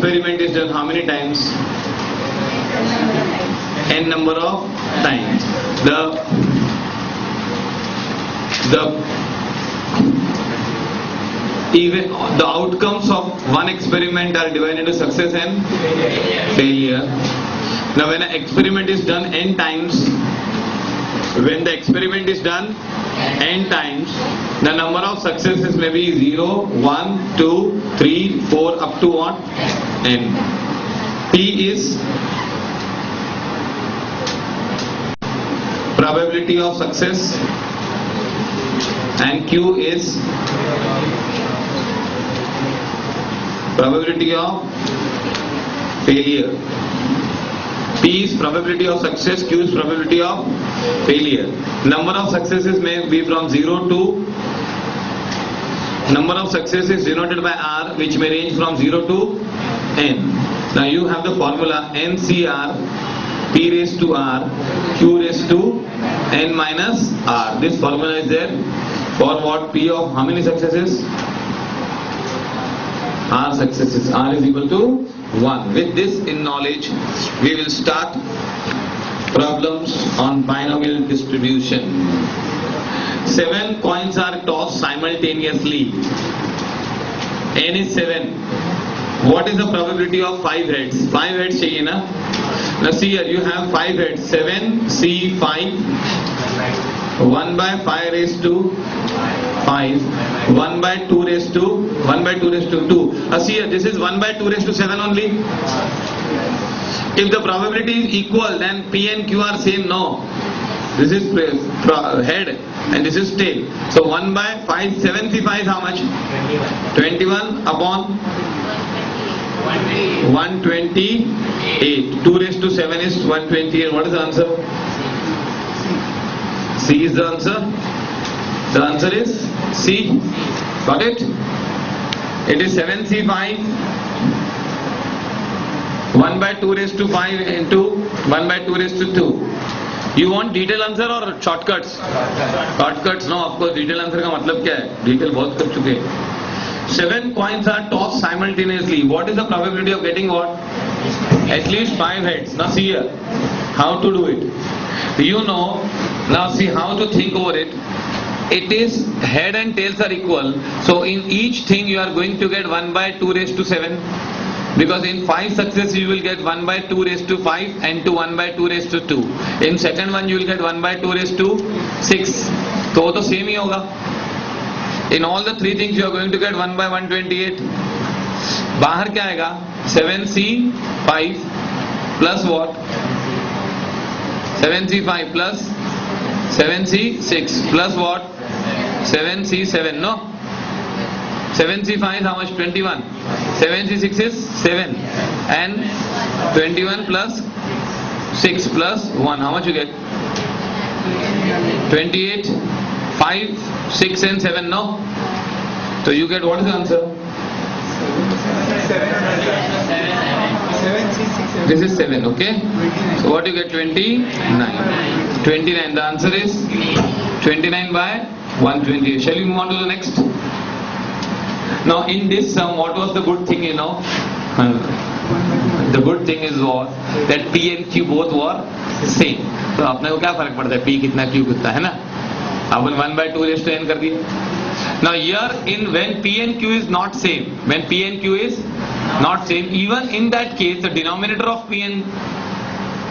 experiment is done how many times? N number of times. Even the outcomes of one experiment are divided into success and failure. Now when an experiment is done n times, when the experiment is done n times, the number of successes may be 0, 1, 2, 3, 4 up to what? N. P is probability of success and Q is probability of failure. P is probability of success, Q is probability of failure. Number of successes may be from 0 to, number of successes denoted by R, which may range from 0 to N. Now you have the formula NCR, P raised to R, Q raised to N minus R. This formula is there for what? P of how many successes? R successes. R is equal to 1. With this in knowledge, we will start problems on binomial distribution. 7 coins are tossed simultaneously. N is 7. What is the probability of 5 heads? 5 heads chahiye na? Now see here, you have 5 heads. 7, C, 5. 1 by 5 raised to 5. 1 by 2 raised to 1 by 2 raised to 2. Now see here, this is 1 by 2 raised to 7 only. If the probability is equal, then P and Q are same. No. This is head and this is tail. So 1 by 5, 7C5 is how much? 21 upon 128. 2 raised to 7 is 128. What is the answer? C is the answer. The answer is C. Got it? It is 7C5. 1 by 2 raised to 5 into 1 by 2 raised to 2. You want detailed answer or shortcuts? Shortcuts, no, of course. Detailed answer का मतलब क्या है? Detail बहुत कर चुके हैं. 7 coins are tossed simultaneously. What is the probability of getting what? At least 5 heads. Now see here. How to do it? You know. Now see how to think over it. It is head and tails are equal. So in each thing you are going to get 1 by 2 raised to 7. Because in 5 success you will get 1 by 2 raised to 5 and to 1 by 2 raised to 2. In second one you will get 1 by 2 raised to 6. तो वो तो same ही होगा. In all the 3 things you are going to get 1 by 128. बाहर क्या आएगा? 7C5 plus what? 7C5 plus 7C6 plus what? 7C7, no? 7C5 is how much? 21. 7C6 is 7. And 21 plus 6 plus 1. How much you get? 28. 5, 6 and 7, no? So you get what is the answer? 7. This is 7, okay? So what you get? 29. 29. The answer is 29 by 128. Shall we move on to the next? Now in this sum, what was the good thing, you know? The good thing is what? That P and Q both were same. तो अपने को क्या फर्क पड़ता है? P कितना Q कितना है ना? अपन 1 by 2 raised to n कर दिए. Now here in when P and Q is not same, when P and Q is not same, even in that case the denominator of P and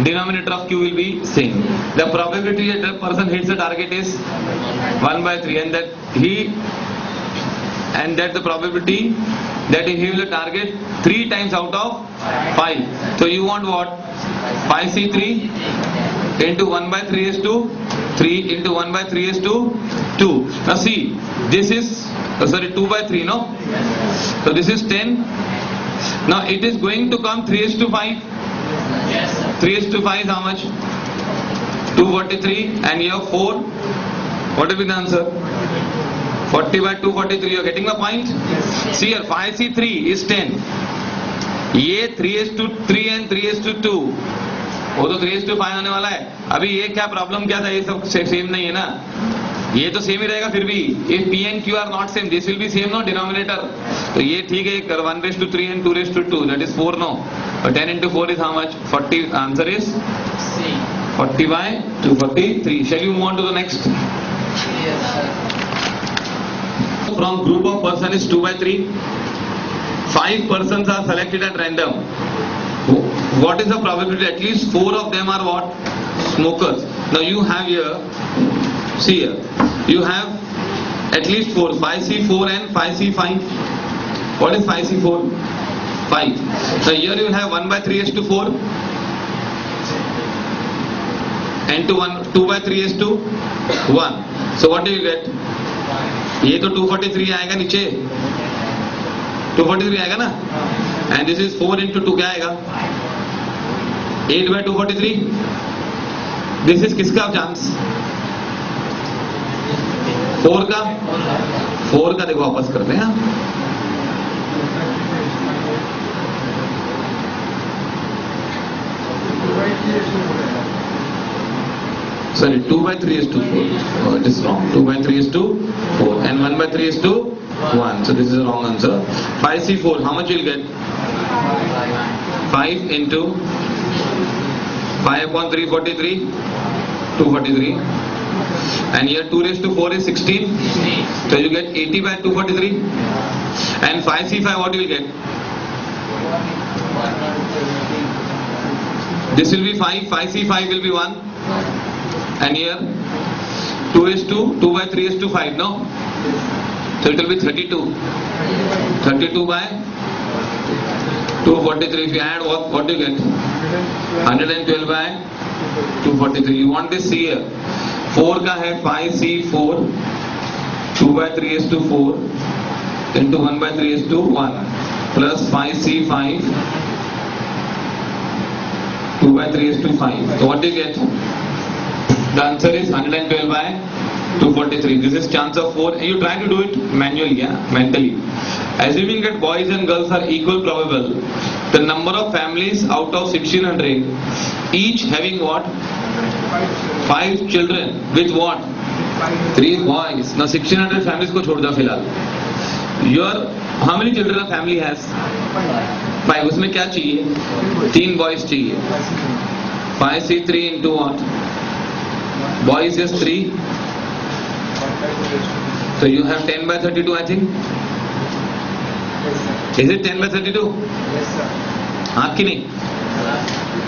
denominator of Q will be same. The probability that the person hits the target is 1 by 3 and that the probability that he will target 3 times out of 5. So you want what? 5C3 into 1 by 3 is to 3 into 1 by 3 is to 2. Now see, this is 2 by 3, no? So this is 10. Now it is going to come 3 is to 5. 3 is to 5 is how much? 243 and you have 4. What will be the answer? 40 by 243. You are getting the point? Yes. See here, 5C3 is 10. ये 3 is to 3 and 3 is to 2. वो तो 3 is to 5 होने वाला है. अभी ये क्या problem क्या था? ये सब सेम नहीं है ना. ये तो सेम ही रहेगा फिर भी. If P and Q are not same, this will be same, no, denominator. तो ये ठीक है. 1/3 and 2/2, that is 4, no. 10 into 4 is how much? 40. Answer is C. 40/243. Shall you move on to the next? Yes, sir. From group of person is 2/3. 5 persons are selected at random. What is the probability? At least 4 of them are what? Smokers. Now you have here, see here, you have at least 4, 5C4 and 5C5. What is 5C4? 5. So here you will have 1/3:4 and 2/3:1. So what do you get? ये तो 243 आएगा नीचे, 243 आएगा ना, and this is 4 into 2 क्या आएगा? 8/243. This is किसका chance? 4 का. 4 का देखो वापस करते हैं. Sorry, 2/3:4. Oh, it is wrong. 2/3:4 and 1/3:1. So this is the wrong answer. 5C4. How much you will get? 5 into 5/343. 243. And here 2/4 is 16. So you get 80/243. And 5C5 what you will get? This will be 5. 5C5 will be 1. And here 2/3:5, no? So it will be 32. 32/243. If you add what do you get? 112/243. You want this here. 4 का है 5C4 2/3:4 into 1/3:1 plus 5C5 2/3:5. So what do you get? The answer is 112/243. This is chance of 4. You try to do it manually, mentally. Assuming that boys and girls are equal probable, the number of families out of 1600, each having what? 5 children with what? 3 boys. Now 1600 families को छोड़ दो फिलहाल. Your how many children a family has? 5. उसमें क्या चाहिए? 3 boys चाहिए. 5C3 into what? Boys is 3. So you have 10/32, I think. Is it 10/32? Yes, sir. हाँ कि नहीं?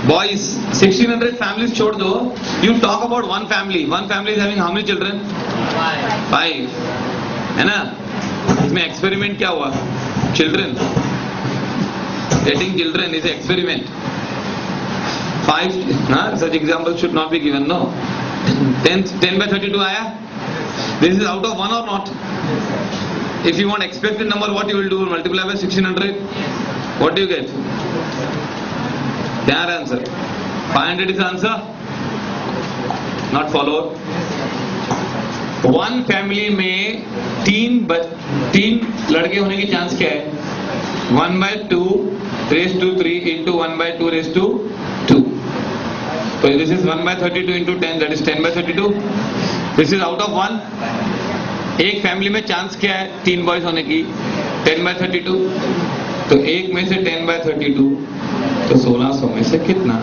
Boys, 1600 families छोड़ दो. You talk about one family. One family is having how many children? 5. है ना? इसमें experiment क्या हुआ? Children. Getting children is an experiment. 5. Such examples should not be given, no? 10/32 आया? This is out of 1 or not? If you want expected number, what you will do? Multiply by 1600. What do you get? Their answer. 500 is the answer. Not followed. One family में 3 लड़के होने की chance क्या है? 1/2^3 into 1/2^2. So this is 1/32 into 10, that is 10/32. This is out of 1. एक family में chance क्या है 3 बॉयज होने की? 10/32. तो एक में से 10/32 तो 1600 में से कितना?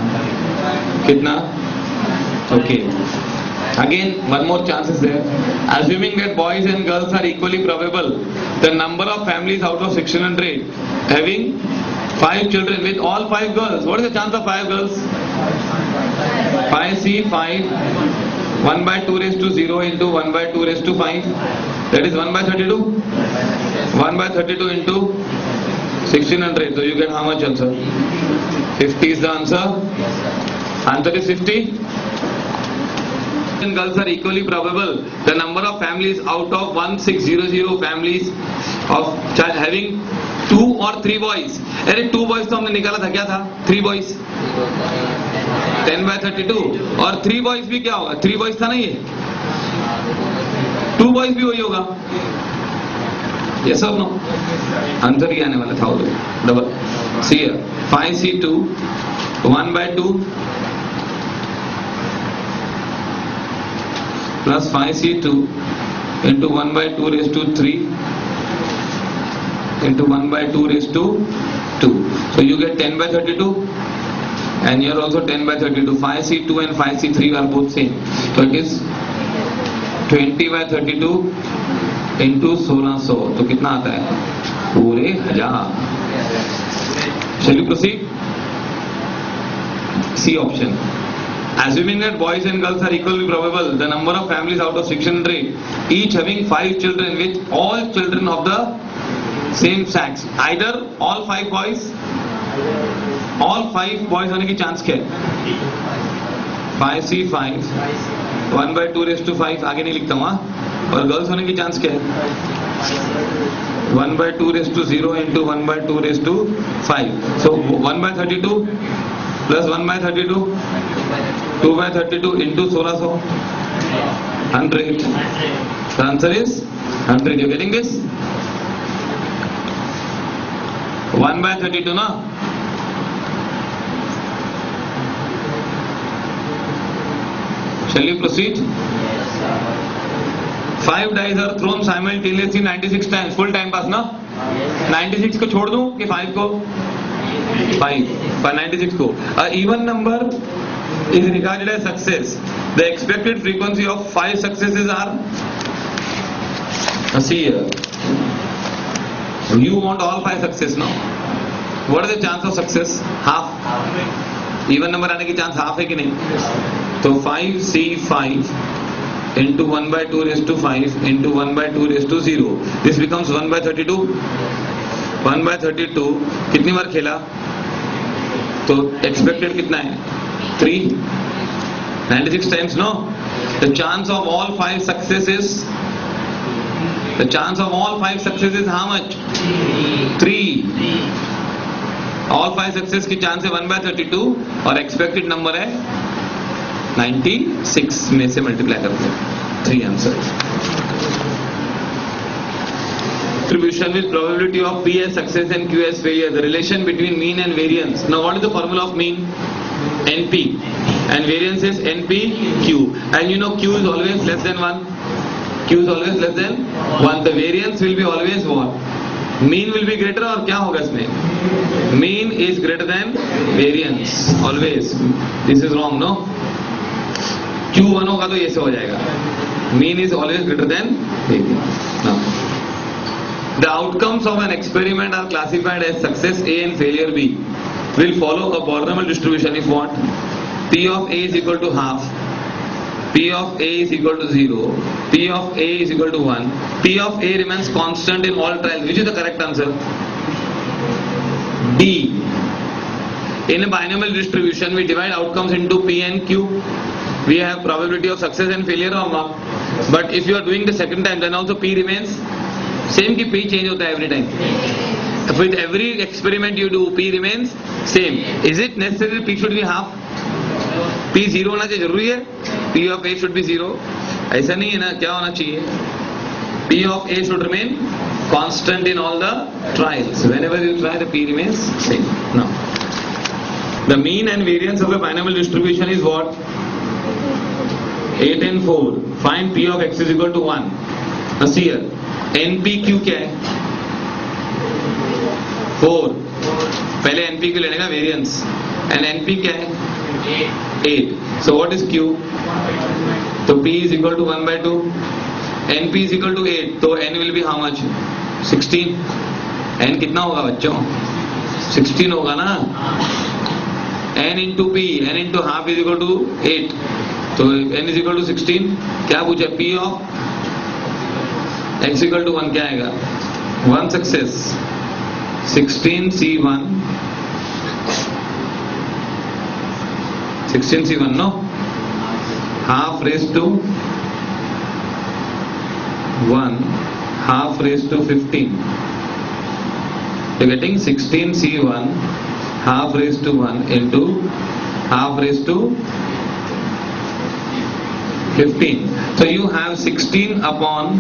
Okay. Again, one more chance is there. Assuming that boys and girls are equally probable, the number of families out of 1600 having 5 children with all 5 girls. What is the chance of 5 girls? 5C5 1/2^0 into 1/2^5. That is 1/32. 1/32 into 1600. So you get how much answer? 50 is the answer. Answer is 50. And girls are equally probable. The number of families out of 1600 families of having 2 or 3 boys. अरे 2 boys तो हमने निकाला था, क्या था? 3 boys. 10/32 और 3 boys भी क्या होगा? 3 boys था ना ये? 2 boys भी वही होगा. Yes or no? आंसर ही आने वाला था उधर. Double. See here. 5C2 1/2 plus 5c2 into 1 by 2 raised to 3 into 1 by 2 raised to 2. So you get 10 by 32 and here also 10 by 32. 5c2 and 5c3 are both same. So it is 20 by 32 into 1600. तो कितना आता है? पूरे 1000. Shall we proceed? C option. Assuming that boys and girls are equally probable, the number of families out of 600, each having 5 children with all children of the same sex, either all 5 boys होने की chance क्या है? 5c5 1 by 2 raised to 5 आगे नहीं लिखता हूँ, और girls होने की चांस क्या है? 1 by 2 raised to 0 into 1 by 2 raised to 5. So 1 by 32 plus 1 by 32, 2 by 32 into 1600, 100. The answer is 100. You getting this? 1 by 32 na? Shall we proceed? 5 dice are thrown simultaneously 96 times. Full time pass na? 96 को छोड़ दूं कि 5 को? 5 पर 96 को. A even number is regarded as success. The expected frequency of 5 successes are, see here, you want all 5 success now. What is the chance of success? Half. Even number आने की chance half है कि नहीं? तो 5c5 into 1 by 2 raised to 5 into 1 by 2 raised to 0. This becomes 1 by 32. 1 by 32 कितनी बार खेला? तो expected कितना है? 3. 96 times, no? The chance of all 5 successes how much? 3. All 5 success की chance है 1 by 32 और expected number है 96 में से multiply करते हैं. 3 answers. Distribution with probability of P as success and Q as failure. The relation between mean and variance. Now what is the formula of mean? NP. And variance is NPQ. And you know Q is always less than 1. Q is always less than 1. The variance will be always what? Mean will be greater और क्या होगा इसमें? Mean is greater than variance. Always. This is wrong, no? Q 1 होगा तो ये से हो जाएगा. Mean is always greater than variance. Now, the outcomes of an experiment are classified as success A and failure B. Will follow a polynomial distribution if what? P of A is equal to half, P of A is equal to 0, P of A is equal to 1, P of A remains constant in all trials. Which is the correct answer? D. In a binomial distribution, we divide outcomes into P and Q. We have probability of success and failure or not. But if you are doing the second time, then also P remains same. कि P change होता है every time. With every experiment you do, P remains same. Is it necessary P should be half? P 0 होना चाहिए, जरूरी है? P of A should be 0. ऐसा नहीं है ना, क्या होना चाहिए? P of A should remain constant in all the trials. Whenever you try, the P remains same. Now, the mean and variance of a binomial distribution is what? 8 and 4. Find P of X is equal to 1. Now see here, NPQ क्या है? 4. पहले NPQ लेने का variance. And NP क्या है? 8. So what is Q? तो P is equal to 1 by 2. NP is equal to 8. तो N will be how much? 16. N कितना होगा बच्चों? 16 होगा ना? N into P, N into half is equal to 8. तो N is equal to 16. क्या पूछा? P of X equal to 1 क्या आएगा? 1 success. 16C1. 16C1, no? Half raised to 1, half raised to 15. You're getting 16C1 half raised to 1 into half raised to 15. So you have 16 upon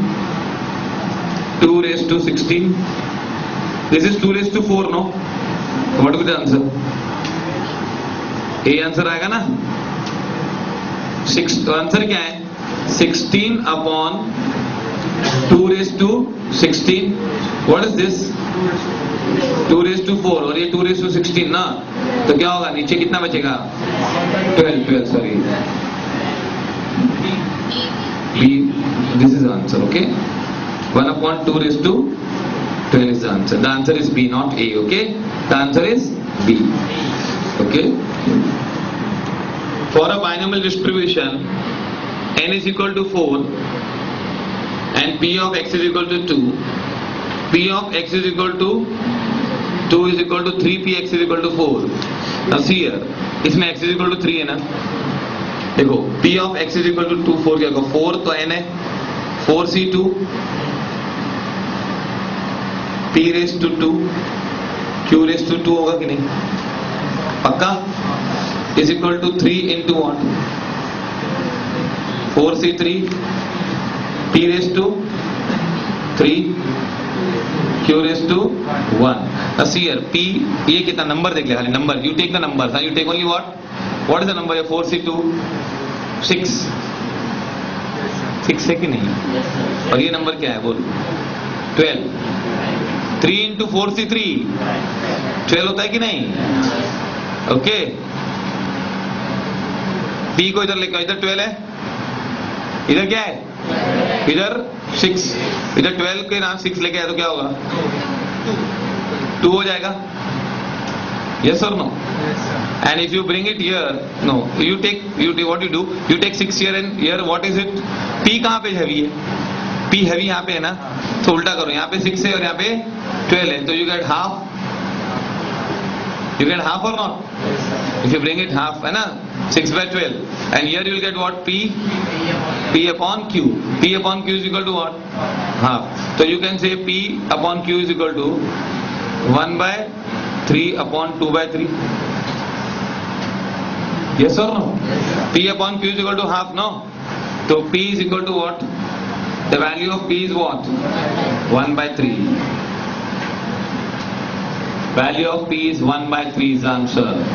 2 raised to 16. This is 2 raised to 4, no? What will be the answer? A answer आएगा ना? 6 तो answer क्या है? 16 upon 2 raised to 16. What is this? 2 raised to 4 और ये 2 raised to 16 ना, तो क्या होगा? नीचे कितना बचेगा? 12 sorry. B, this is the answer, okay? 1 upon 2 raised to 12 is the answer. The answer is B, not A, okay? The answer is B, okay? For a binomial distribution, n is equal to 4 and P of x is equal to 2. P of x is equal to 2 is equal to 3, Px is equal to 4. Now see here, इसमें x is equal to 3 है ना? देखो P of x is equal to 2, 4 क्या होगा? 4 तो n है, 4c2 P raised to 2 Q raised to 2 होगा कि नहीं? पक्का? Is equal to 3 into what? 4c3 P raised to 3 Q raised to 1. Now see here, P, ये कितना नंबर देख ले खाली number. You take the numbers. You take only what? What is the number? 4c2 6. 6 है कि नहीं? और ये नंबर क्या है बोल? 12. 3 into 4c3 12 होता है कि नहीं? ओके. P को इधर लेकर, इधर 12 है, इधर क्या है? इधर 6. इधर 12 के नाम 6 लेके आए तो क्या होगा? 2 हो जाएगा. Yes or no? Yes, sir. And if you bring it here, no, you take what you do? You take 6 here and here. What is it? P कहाँ पे heavy है? P heavy यहाँ पे है ना? तो उल्टा करो, यहाँ पे 6 है और यहाँ पे 12 है, तो you get half. You get half or not? Yes, sir. If you bring it half, है ना? 6 by 12, and here you will get what? P. P upon Q. P upon Q is equal to what? Half. So you can say P upon Q is equal to 1 by 3 upon 2 by 3. Yes or no? Yes, sir. P upon Q is equal to half, no? So P is equal to what? The value of P is what? 1 by 3. Value of P is 1 by 3 is the answer.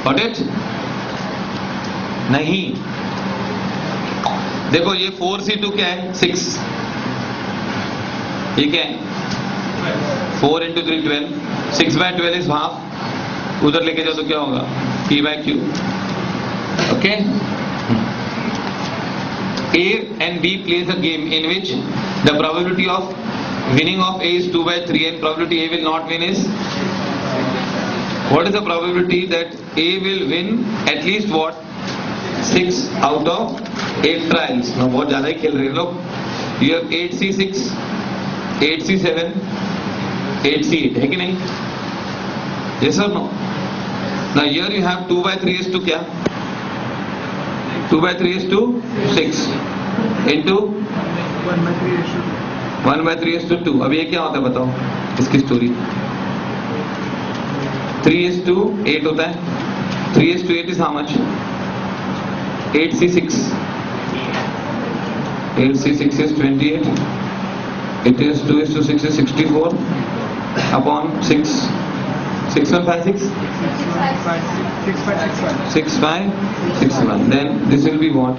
Got it? नहीं. देखो ये 4c2 क्या है? 6. ये क्या है? 4 into 3 12. 6 by 12 is half. उधर लेके जाओ तो क्या होगा? P by Q. Okay? A and B plays a game in which the probability of winning of A is 2 by 3 and probability A will not win is, what is the probability that A will win at least what? 6 out of 8 trials. Now बहुत ज़्यादा ही खेल रहे हैं लोग. You have 8c6, 8c7, 8c8 है कि नहीं? Yes or no? Now here you have 2 by 3 is to क्या? 2 by 3 is to 6 into 1 by 3 is to 1 by 3 is to 2. अब ये क्या होता है बताओ इसकी स्टोरी. 3 is to 8 होता है. 3 is to 8 is how much? 8c6. 8c6 is 28. It is 2 is to 6 is 64 upon 6. 6 1 5 6. 6 5 6 1. Then this will be what?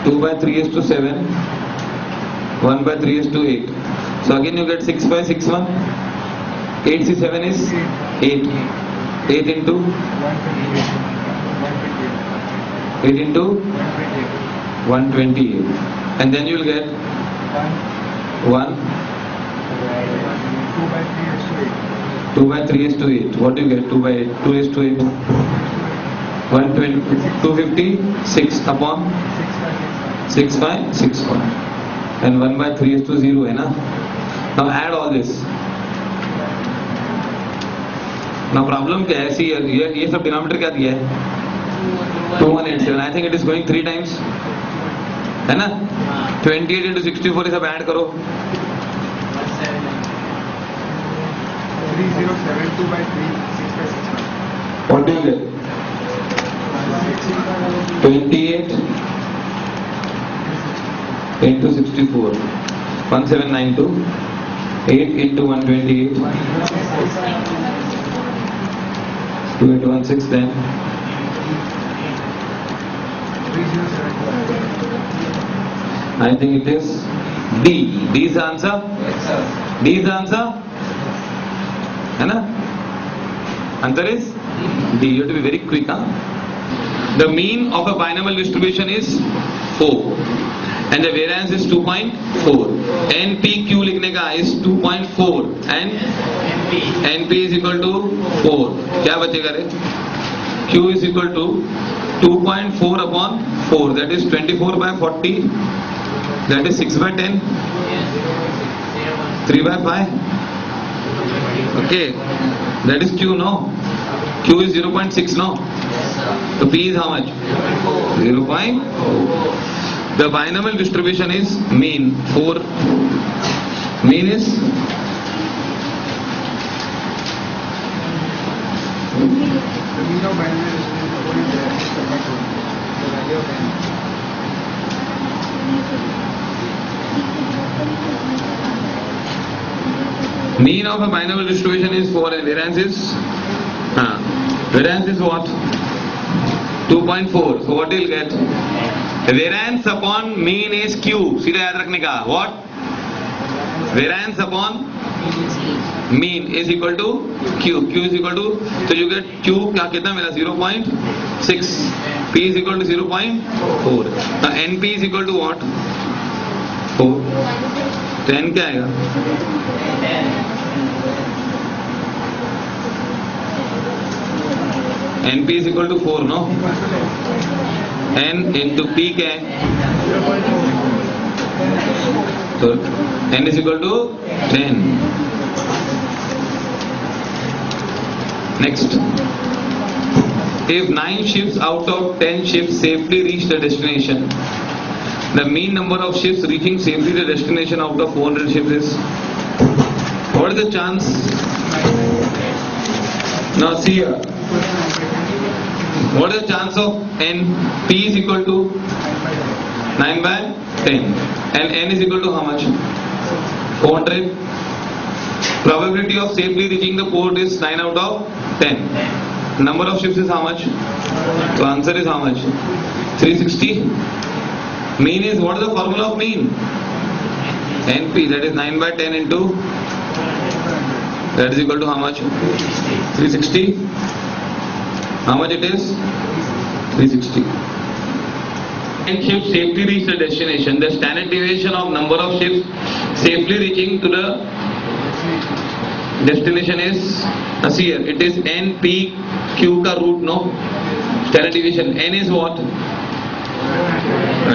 2 by 3 is to 7. 1 by 3 is to 8. So again you get 6 by 6 1. 8c7 is 8. 8 into 8 into 128. And then you will get 1. 2 by 3 is to 8. What do you get? 2 by 8. 2 is to 8. 120. 256 upon 6 by 6 1. And 1 by 3 is to 0 है ना? Now add all this. Now problem क्या है? See ये सब denominator क्या दिया है? 2187. I think it is going 3 times. है ना? 28 into 64 ये सब add करो. 3072 by 3 6 by 6. What do you get? 28 into 64. 1792. 8 into 128. 2816 then. I think it is D. D is the answer? Yes, sir. D is the answer? है ना? Answer is D. You have to be very quick, huh? The mean of a binomial distribution is 4 and the variance is 2.4. NPQ लिखने का is 2.4 and NP is equal to 4. क्या बचेगा रे? Q is equal to 2.4 upon 4, that is 24 by 40, that is 6 by 10, 3 by 5. Okay, that is Q, no? Q is 0.6, no? So P is how much? 0.4. The binomial distribution is mean 4. Mean is The mean of binomial distribution is the value of n. mean of a binomial distribution is 4 and variance is what? 2.4. So what you will get? Variance upon mean is Q. सीधा याद रखने का. What? Variance upon mean is equal to Q. Q is equal to, so you get Q क्या कितना मिला? 0.6. P is equal to 0.4. Now NP is equal to what? 4. तो N क्या आएगा? NP is equal to 4, no? N into P क्या है? So N is equal to 10. Next, if 9 ships out of 10 ships safely reach the destination, the mean number of ships reaching safely the destination out of 400 ships is, what is the chance? Now see here, what is the chance of N? P is equal to 9 by 10 and N is equal to how much? 400. Probability of safely reaching the port is 9 out of 10. Number of ships is how much? So answer is how much? 360. Mean is, what is the formula of mean? NP, that is 9 by 10 into, that is equal to how much? 360. How much it is? 360. 10 ships safely reach the destination. The standard deviation of number of ships safely reaching to the destination is, see here, it is NPQ ka root, no? Standard deviation. N is what?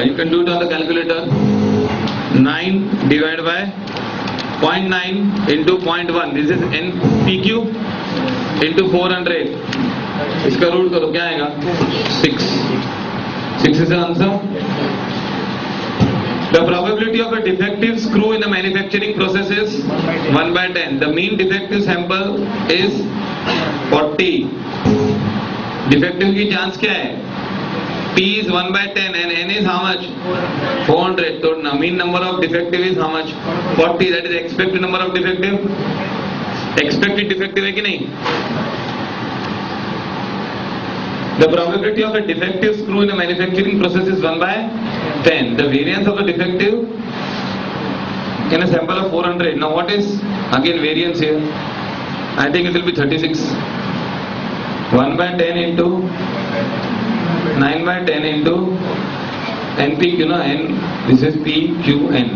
You can do it on the calculator. 9 divided by 0.9 into 0.1. This is NPQ into 400. इसका root करो क्या आएगा? 6. 6 is the answer. The probability of a defective screw in the manufacturing process is 1 by 10. The mean defective sample is 40. Defective की chance क्या है? P is 1 by 10 and N is how much? 400. So the mean number of defective is how much? 40. That is expected number of defective. Expected defective है कि नहीं? The probability of a defective screw in the manufacturing process is 1 by 10. The variance of the defective in a sample of 400. Now what is again variance here? I think it will be 36. 1 by 10 into 9 by 10 into NP, you know, N, this is P, Q, N.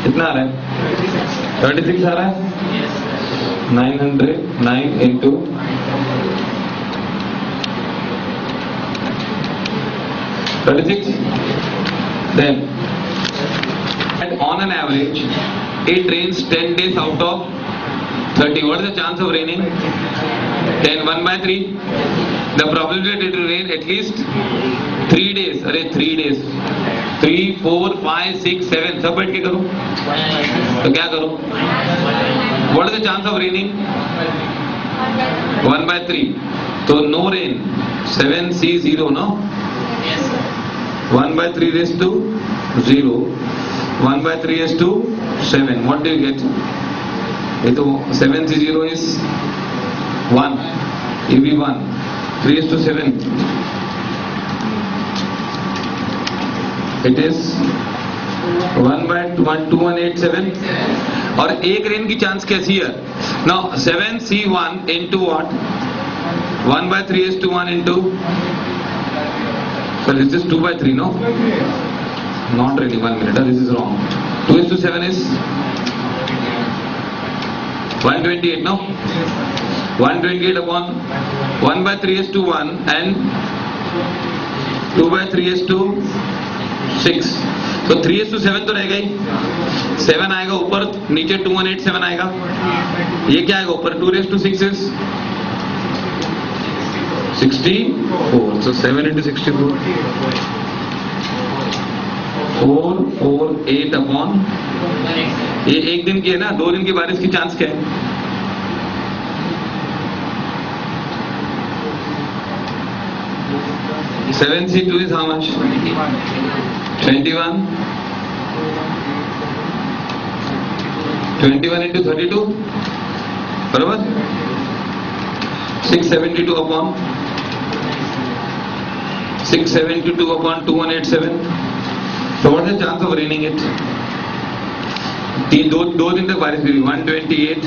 कितना आ रहा है? 36 आ रहा है? 900, 9 into 36. Then, and on an average, it rains 10 days out of 30. What is the chance of raining? 10, 1 by 3. The probability that it will rain at least 3 days. अरे 3 days. 3, 4, 5, 6, 7. सब बैठ के करो. तो क्या करो? What is the chance of raining? 1 by 3. So no rain. 7 C 0, no? 1 by 3 raised to 0. 1 by 3 raised to 7. What do you get? 7 C 0 is 1, EV1, 3:7. It is 1/2187. और एक रेन की चांस कैसी है? Now 7C1 into what? 1/3:1 into. So this is 2/3, no? Not really. 1 minute. This is wrong. 2:7 is 128, no? 128 upon 1/3:1 and 2/3:6. तो 3:7 तो रहेगा ही. 7 आएगा ऊपर, नीचे 2187 आएगा. ये क्या आएगा ऊपर? 2:6 is 64. So 7 into 64. 448 upon. ये एक दिन की है ना, 2 दिन की बारिश की चांस क्या है? Seven C2 is how much? 21. 21 into 32. बराबर? 672 upon 2187. So what is the chance of raining it? दो दिन तक बारिश हुई. 128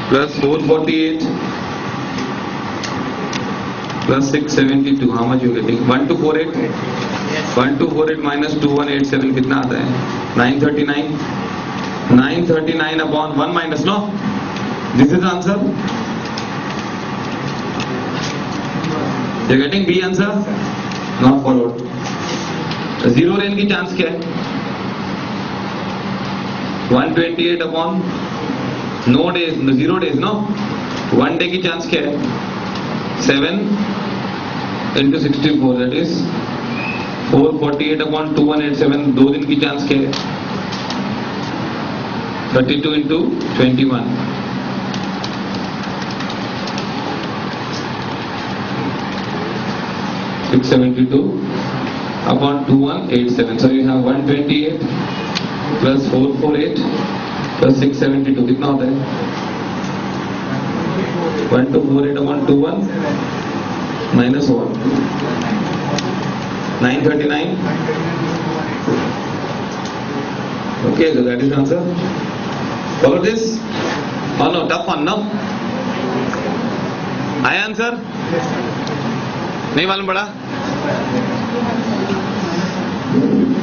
plus 448 plus 672. How much you getting? 1248. 1248 minus 2187 कितना आता है? 939. 939 upon 1 minus, no? This is the answer. You're getting B answer? Not followed. Zero rain की chance क्या है? 128 upon no days, no 0 days, no? 1 day की चांस क्या है? 7 into 64, that is 448 upon 2187. 2 दिन की चांस क्या है? 32 into 21. 672 upon 2187. So you have 128 plus 448 plus 672. कितना होता है? 1248 upon 21 minus 1. 939. Okay, so that is the answer. Follow this? Oh no, tough one, no? I answer? नहीं मालूम पड़ा?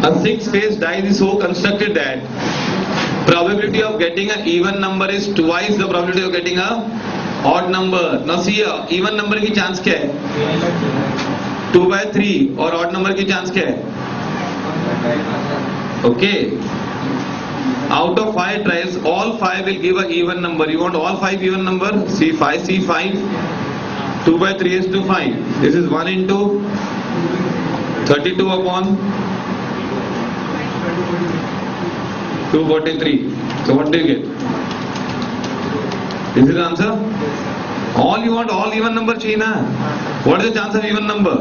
A 6-phase die is so constructed that probability of getting an even number is twice the probability of getting a odd number. Now see here, even number की chance क्या है? 2/3 और odd number की chance क्या है? Okay. Out of 5 tries, all 5 will give a even number. You want all 5 even number? C5, 2/3:5. This is 1 into 32 upon 243. So what do you get? This is the answer. All you want all even number चाहिए ना? What is the chance of even number?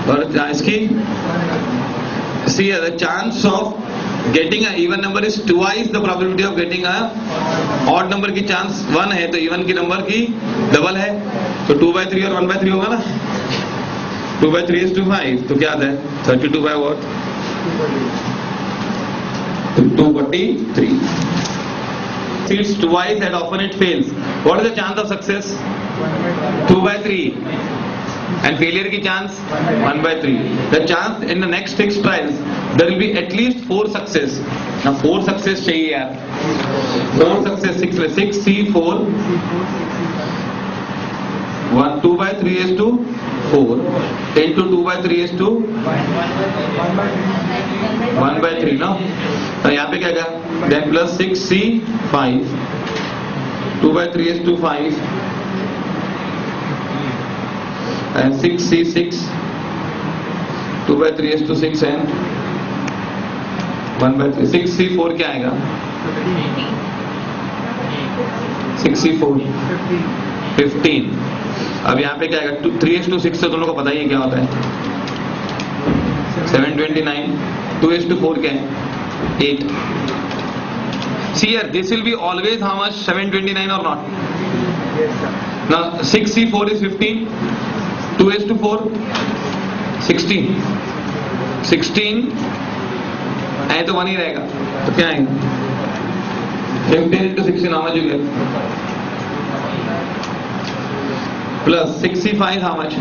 और इसकी see the chance of getting a even number is twice the probability of getting a odd number की chance 1 है तो even की number की double है तो 2/3 और 1/3 होगा ना 2/3:5 तो क्या आता है 32 by what 243 it's twice and often it fails. What is the chance of success 2/3 and failure की chance 1/3. The chance in the next 6 trials there will be at least 4 success. Now 4 success चाहिए यार 4 success 6 C4 1 2/3:4 into 2/3:1/3 no? तो यहाँ पे क्या क्या then plus 6C5 2/3:5 and 6C6 2/3:6 and 1/3 6C4 क्या आएगा 6C4 15. अब यहाँ पे क्या आएगा 3:6 से दोनों को पता ही है क्या होता है 729. 2:4 क्या है 8. See here, this will be always how much 729 or not? Yes, sir. Now 6C4 is 15. 2:4 16. 16 है तो 1 ही रहेगा, तो क्या आएगा? 15 into 16 how much you get? Plus 65 how much?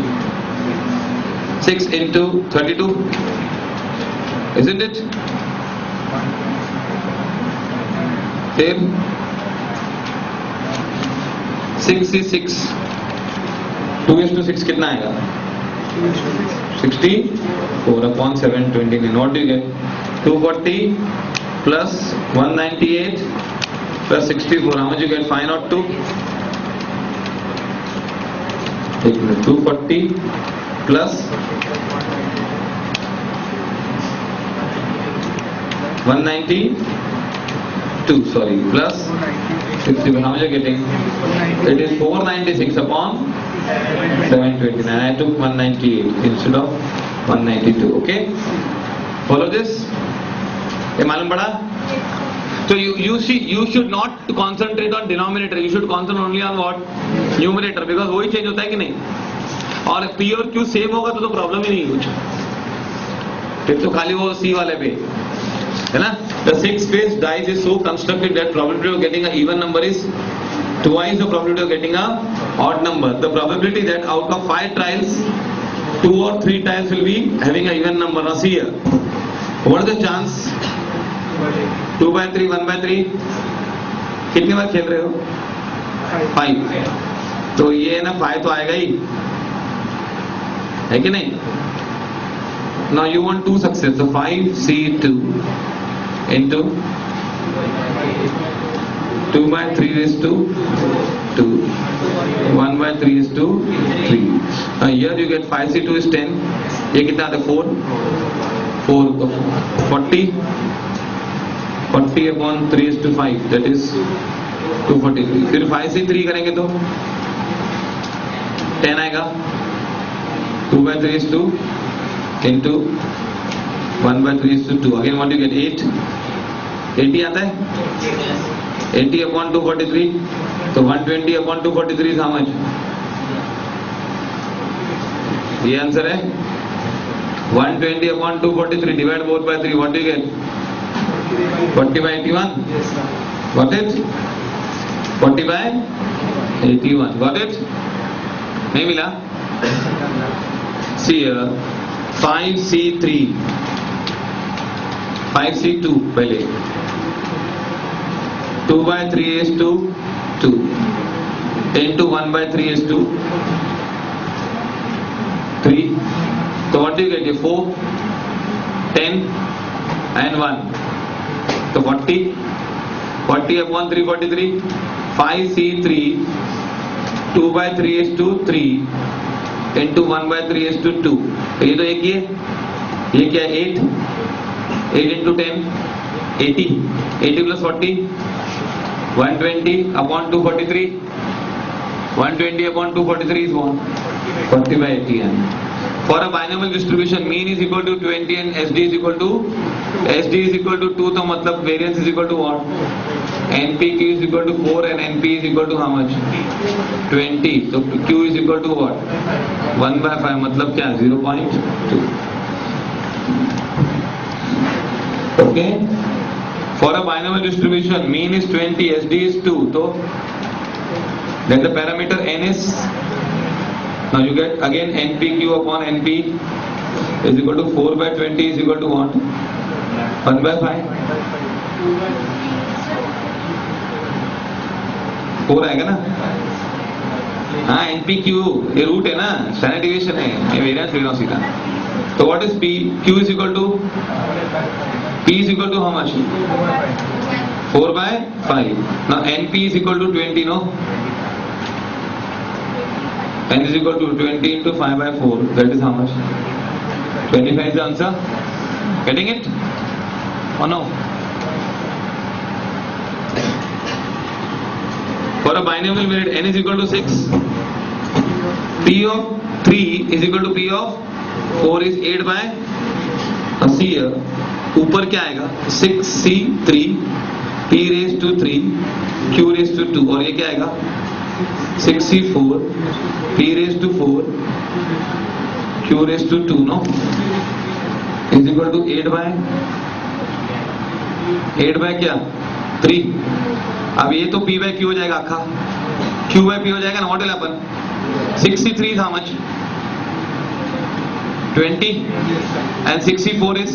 6 into 32, isn't it? Then 66 2:6 कितना आएगा? 64 upon 729. What do you get? 240 plus 198 plus 64. How much you get? 502. 240 plus 192. Sorry, plus 61. How much you getting? It is 496 upon 729. I took 198 instead of 192. Okay? Follow this? ये मालूम पड़ा? So you see, you should not concentrate on denominator. You should concentrate only on what? Numerator, because वही change होता है कि नहीं? और P और Q सेम होगा तो प्रॉब्लम ही नहीं है कुछ. फिर तो खाली वो C वाले पे है ना? The 6-phase dice is so constructed that probability of getting an even number is twice the probability of getting a odd number. The probability that out of 5 trials 2 or 3 times will be having an even number. Now see here, what is the chance? 2/3, 1/3. कितनी बार खेल रहे हो? 5. तो ये ना 5 तो आएगा ही, है कि नहीं? Now you want 2 success, so 5C2 into 2/3 is to 2, 1/3 is to 3. Now here you get 5C2 is 10. ये कितना आता है? 4 40 upon 3 is to 5, that is 243. फिर 5C3 करेंगे तो 10 आएगा. 2/3 is to into 1/3 is to 2. Again what you get? 8. 80 आता है? 80 upon 243. So 120 upon 243 is how much? ये आंसर है 120 upon 243 divide both by 3. What do you get? 40/81. Got it? 40/81. Got it? नहीं मिला? See here, 5C3, 5C2 पहले 2/3 is to 2 into 1/3 is to 3. So what do you get? 4, 10 and 1. So 40 upon 343. 5C3 2/3 is to 3 into 1/3 is to 2. तो ये तो एक ही है. ये क्या है? 8 into 10 80 plus 40 120 upon 243. 120 upon 243 is 1 40/80. For a binomial distribution, mean is equal to 20 and SD is equal to 2. तो मतलब variance is equal to what? NPQ is equal to 4 and NP is equal to how much? 20. So Q is equal to what? 1/5. मतलब क्या? 0.2. Okay? For a binomial distribution, mean is 20, SD is 2. So then the parameter N is, now you get again NPQ upon NP is equal to 4/20 is equal to what? 1/5. 4 आएगा ना? हाँ, NPQ ये root है ना, standard deviation है, ये variance ले रहा हूँ सीधा. तो what is P? Q is equal to P is equal to how much? 4/5. Now NP is equal to 20, no? N is equal to 20 into 5/4. That is how much? 25 is the answer. Getting it? Or no? For a binomial where N is equal to 6, P of 3 is equal to P of 4 is 8/. Now see here, ऊपर क्या आएगा? 6C3 P raised to 3 Q raised to 2. और ये क्या आएगा? 64 p raised to 4 q raised to 2 no is equal to 8 by क्या 3. अब ये तो p by q हो जाएगा आखा, q by p हो जाएगा ना. What will happen? 63 is how much? 20 and 64 is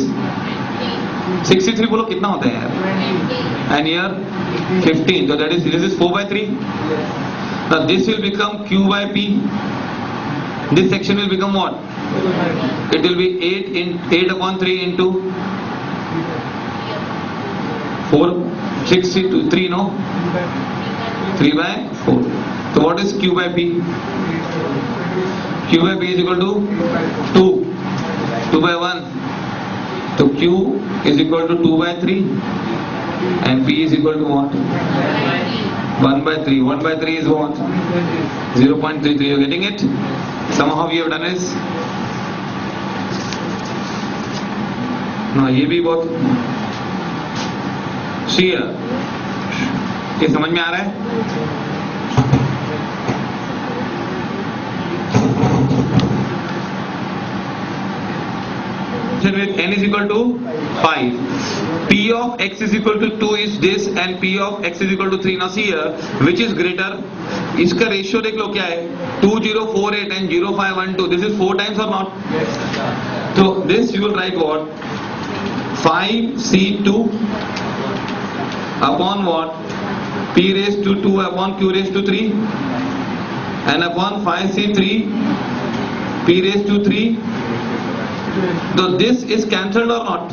63 बोलो कितना होता है यार? And here 15. So that is this is 4 by 3. Now this will become q by p. This section will become what? It will be 8 upon 3 into 4 62 3 no 3 by 4. So what is q by p? Q by p is equal to 2 by 1. So q is equal to 2 by 3 and p is equal to what? 1 by 3. 1 by 3 is what? 0.33. You are getting it? Somehow we have done this. ये भी बहुत share ये समझ में आ रहा है. With n is equal to 5, p of x is equal to 2 is this and p of x is equal to 3. Now see here which is greater. इसका ratio देख लो क्या है 2048 and 0512. This is 4 times or not? So this you will write what? 5c2 upon what? p raised to 2 upon q raised to 3 and upon 5c3 p raised to 3. So this is cancelled or not?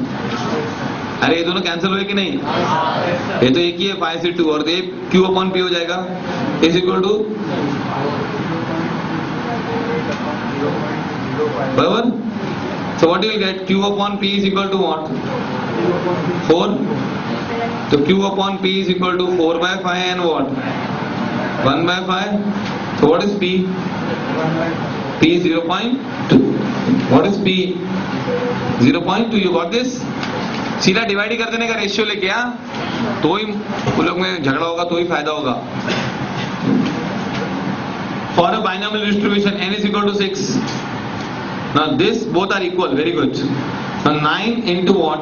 अरे ये दोनों cancel हुए कि नहीं? ये तो एक ही है 5c2 और ये q upon p हो जाएगा is equal to बराबर. So what you will get? Q upon p is equal to what? 4. So q upon p is equal to 4 by 5 and what? 1 by 5. So what is p? P is 0.2. What is p? 0.2. You got this? सीधा divide ही कर देने का ratio लेके आ तो ही उन लोग में झगड़ा होगा तो ही फायदा होगा. For a binomial distribution n is equal to 6. Now this both are equal. Very good. Now 9 into what?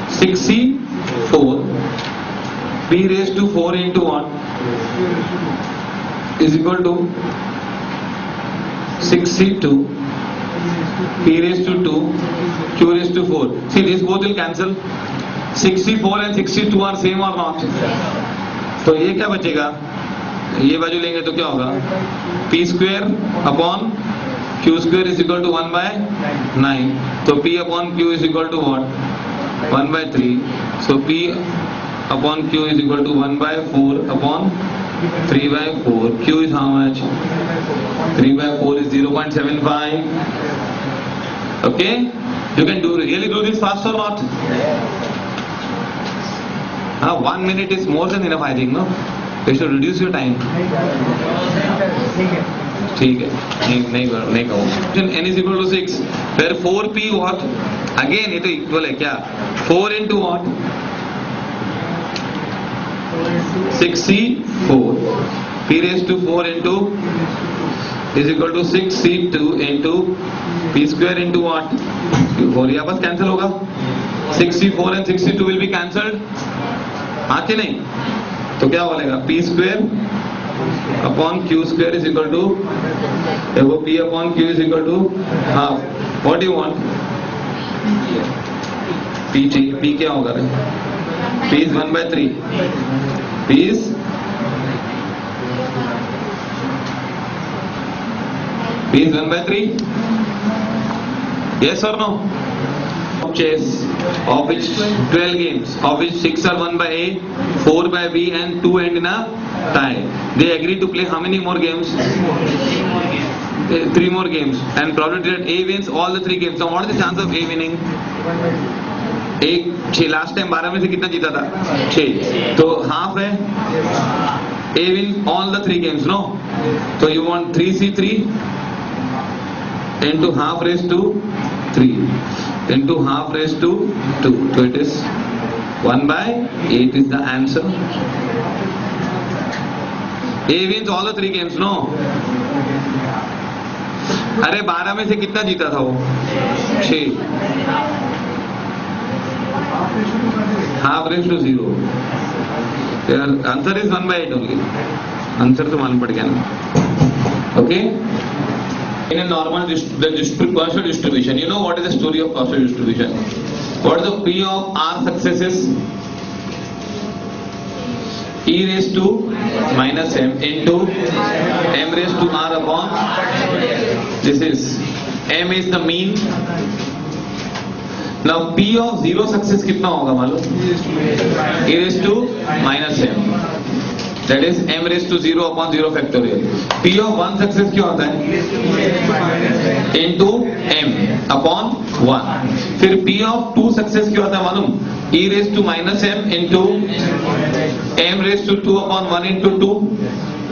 64 p raised to 4 into what? Is equal to 62 p raised to 2 q raised to 4. See this both will cancel. 64 and 62 are same or not? तो ये क्या बचेगा? ये बाजू लेंगे तो क्या होगा? p square upon q square is equal to 1 by 9. So p upon q is equal to what? 1 by 3. So p upon q is equal to 1 by 4 upon 3 by 4. Q is how much? 3 by 4 is 0.75. Okay? You can really do this fast or not? 1 minute is more than enough, I think, no? You should reduce your time. ठीक है नहीं कहो. n is equal to 6 where 4p what? Again ये तो equal है क्या? 4 into what? 64 p raised to 4 into is equal to 6c2 into p square into what? 4 यहाँ बस कैंसिल होगा. 64 and 62 will be cancelled. हाँ कि नहीं? तो क्या बोलेगा? p square upon q square is equal to देखो p upon q is equal to half. What do you want? p क्या होगा? p is 1 by 3. p is P is 1 by 3. Yes or no? Chess of which 12 games, of which 6 are won by A, 4 by B and 2 end in a tie. They agree to play how many more games? 3 more games. And probability that A wins all the 3 games. So what is the chance of A winning? एक 6 last time 12 में से कितना जीता था? 6. तो half है. A wins all the 3 games, no? So you want 3c3 into half raised to 3 into half raised to 2. So it is 1 by 8 is the answer. A wins all the 3 games, no? अरे 12 में से कितना जीता था वो? 6. Half raised to 0. Their answer is 1/8 only. Answer तो मालूम पड़ गया ना? Okay? In a normal partial distribution, you know what is the story of partial distribution? What is the P of R successes? E raised to minus m into m raised to r upon, this is m is the mean. Now P of 0 success कितना होगा मालूम? E raised to minus m, that is m raised to 0 upon 0 factorial. P of 1 success क्या होता है? Into m upon 1. फिर P of 2 success क्या होता है मालूम? E raised to minus m into m raised to 2 upon 1 into 2,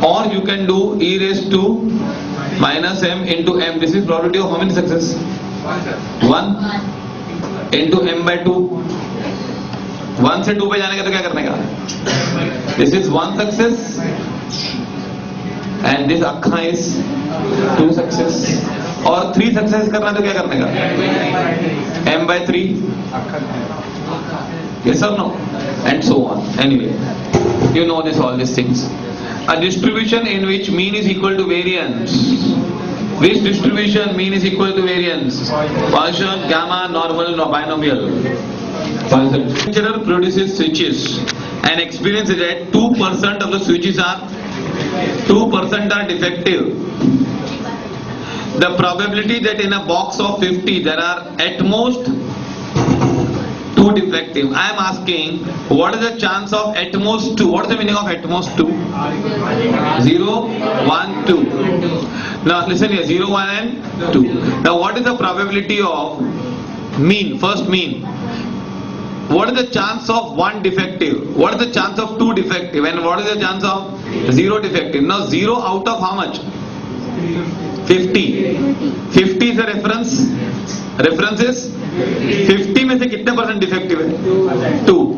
or you can do e raised to minus m into m. This is probability of how many success? 1 into m by 2. 1 से 2 पे जाने का तो क्या करने का? This is 1 success and this अक्खा is 2 success, और 3 success करना तो क्या करने का? m by 3. Yes or no? And so on. Anyway, you know this, all these things. A distribution in which mean is equal to variance. Which distribution mean is equal to variance? Partial, gamma, normal, binomial. Manufacturer produces switches and experiences that 2% of the switches are 2% are defective. The probability that in a box of 50 there are at most 2 defective. I am asking, what is the chance of at most 2? What is the meaning of at most 2? 0, 1, 2. Now listen here, 0, 1 and 2. Now what is the probability of mean? First mean. What is the chance of 1 defective? What is the chance of 2 defective? And what is the chance of 0 defective? Now 0 out of how much? 50. 50 is a reference. Reference is 50 में से कितने percent defective है? 2.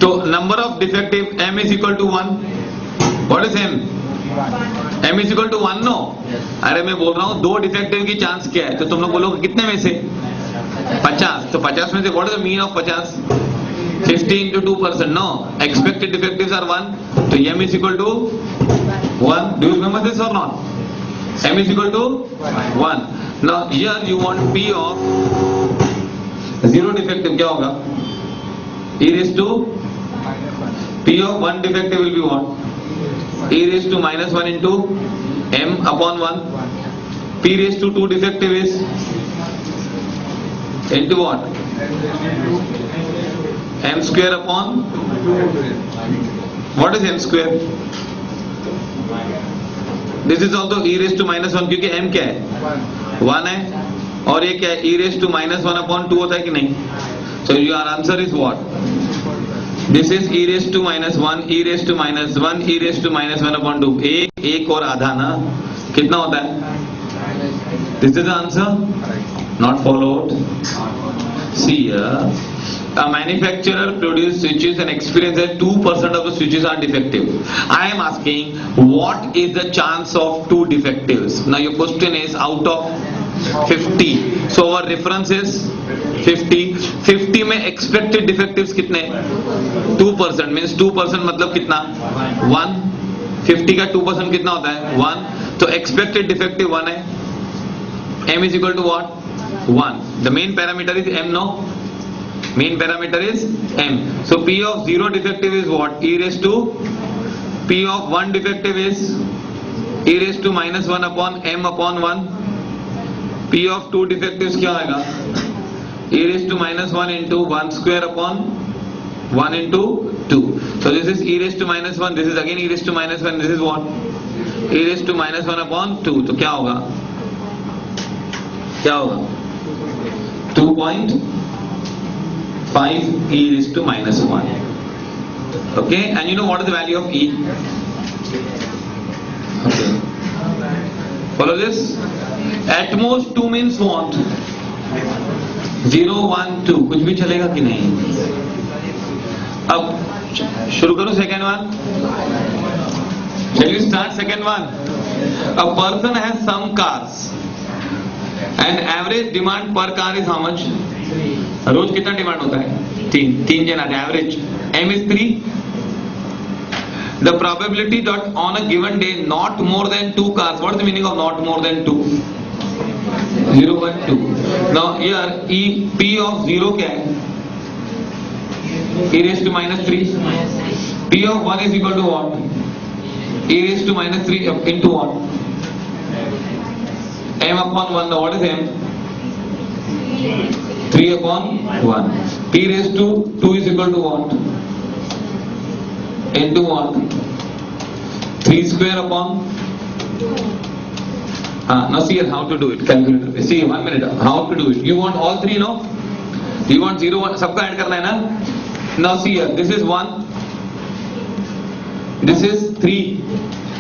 तो number of defective m is equal to 1. What is m? m is equal to 1, no? अरे मैं बोल रहा हूँ 2 डिफेक्टिव की चांस क्या है? तो तुम लोग बोलोगे कितने में से? 50. तो 50 में से what is the mean of 50? 50 into 2%. No, expected defectives are 1. So m is equal to 1. Do you remember this or not? m is equal to 1. Now here you want P of 0 defective, क्या होगा? E raised to P of 1 defective will be what? E raised to minus 1 into m upon 1. P raised to 2 defective is into what? M square upon, what is m square? This is also e raised to minus 1, क्योंकि m क्या है? 1 है, और ये क्या है? e raised to minus 1 upon 2 होता है कि नहीं? So your answer is what? This is e raised to minus 1, e raised to minus 1, e raised to minus 1 upon 2. एक और आधा ना, कितना होता है? This is the answer? Not followed. See here, a manufacturer produces switches and experiences 2% of the switches are defective. I am asking, what is the chance of 2 defectives? Now your question is out of 50. So our reference is 50. 50 में expected defectives कितने? 2%. Means 2% मतलब कितना? 1. 50 का 2% कितना होता है? 1. तो expected defective 1 है. M is equal to what? 1. The main parameter is m, no? Main parameter is m. So P of 0 defective is what? E raised to P of 1 defective is e raised to minus 1 upon m upon 1. P of 2 defectives क्या आएगा? E raised to minus 1 into 1 square upon 1 into 2. So this is e raised to minus 1. This is again e raised to minus 1. This is what? E raised to minus 1 upon 2. तो क्या होगा? क्या होगा? 2.5 e raised to minus 1. Okay, and you know what is the value of e? Okay, follow this. At most 2 means what? 0, 1, 2. कुछ भी चलेगा कि नहीं? अब शुरू करो second one. Shall we start second one? A person has some cars and average demand per car is how much? रोज कितना demand होता है? 3 जन आते हैं average. M is 3. The probability that on a given day not more than 2 cars. What is the meaning of not more than 2? 0.2. Now here P of 0 क्या है? E raised to minus 3. P of 1 is equal to what? E raised to minus 3 into what? M upon 1. Now what is M? 3 upon 1. P raised to 2 is equal to what? Into what? 3 square upon. Now see here how to do it. Calculator. See 1 minute. How to do it? You want all 3, no? You want 0, 1. सबका add करना है ना? Now see here. This is 1. This is 3.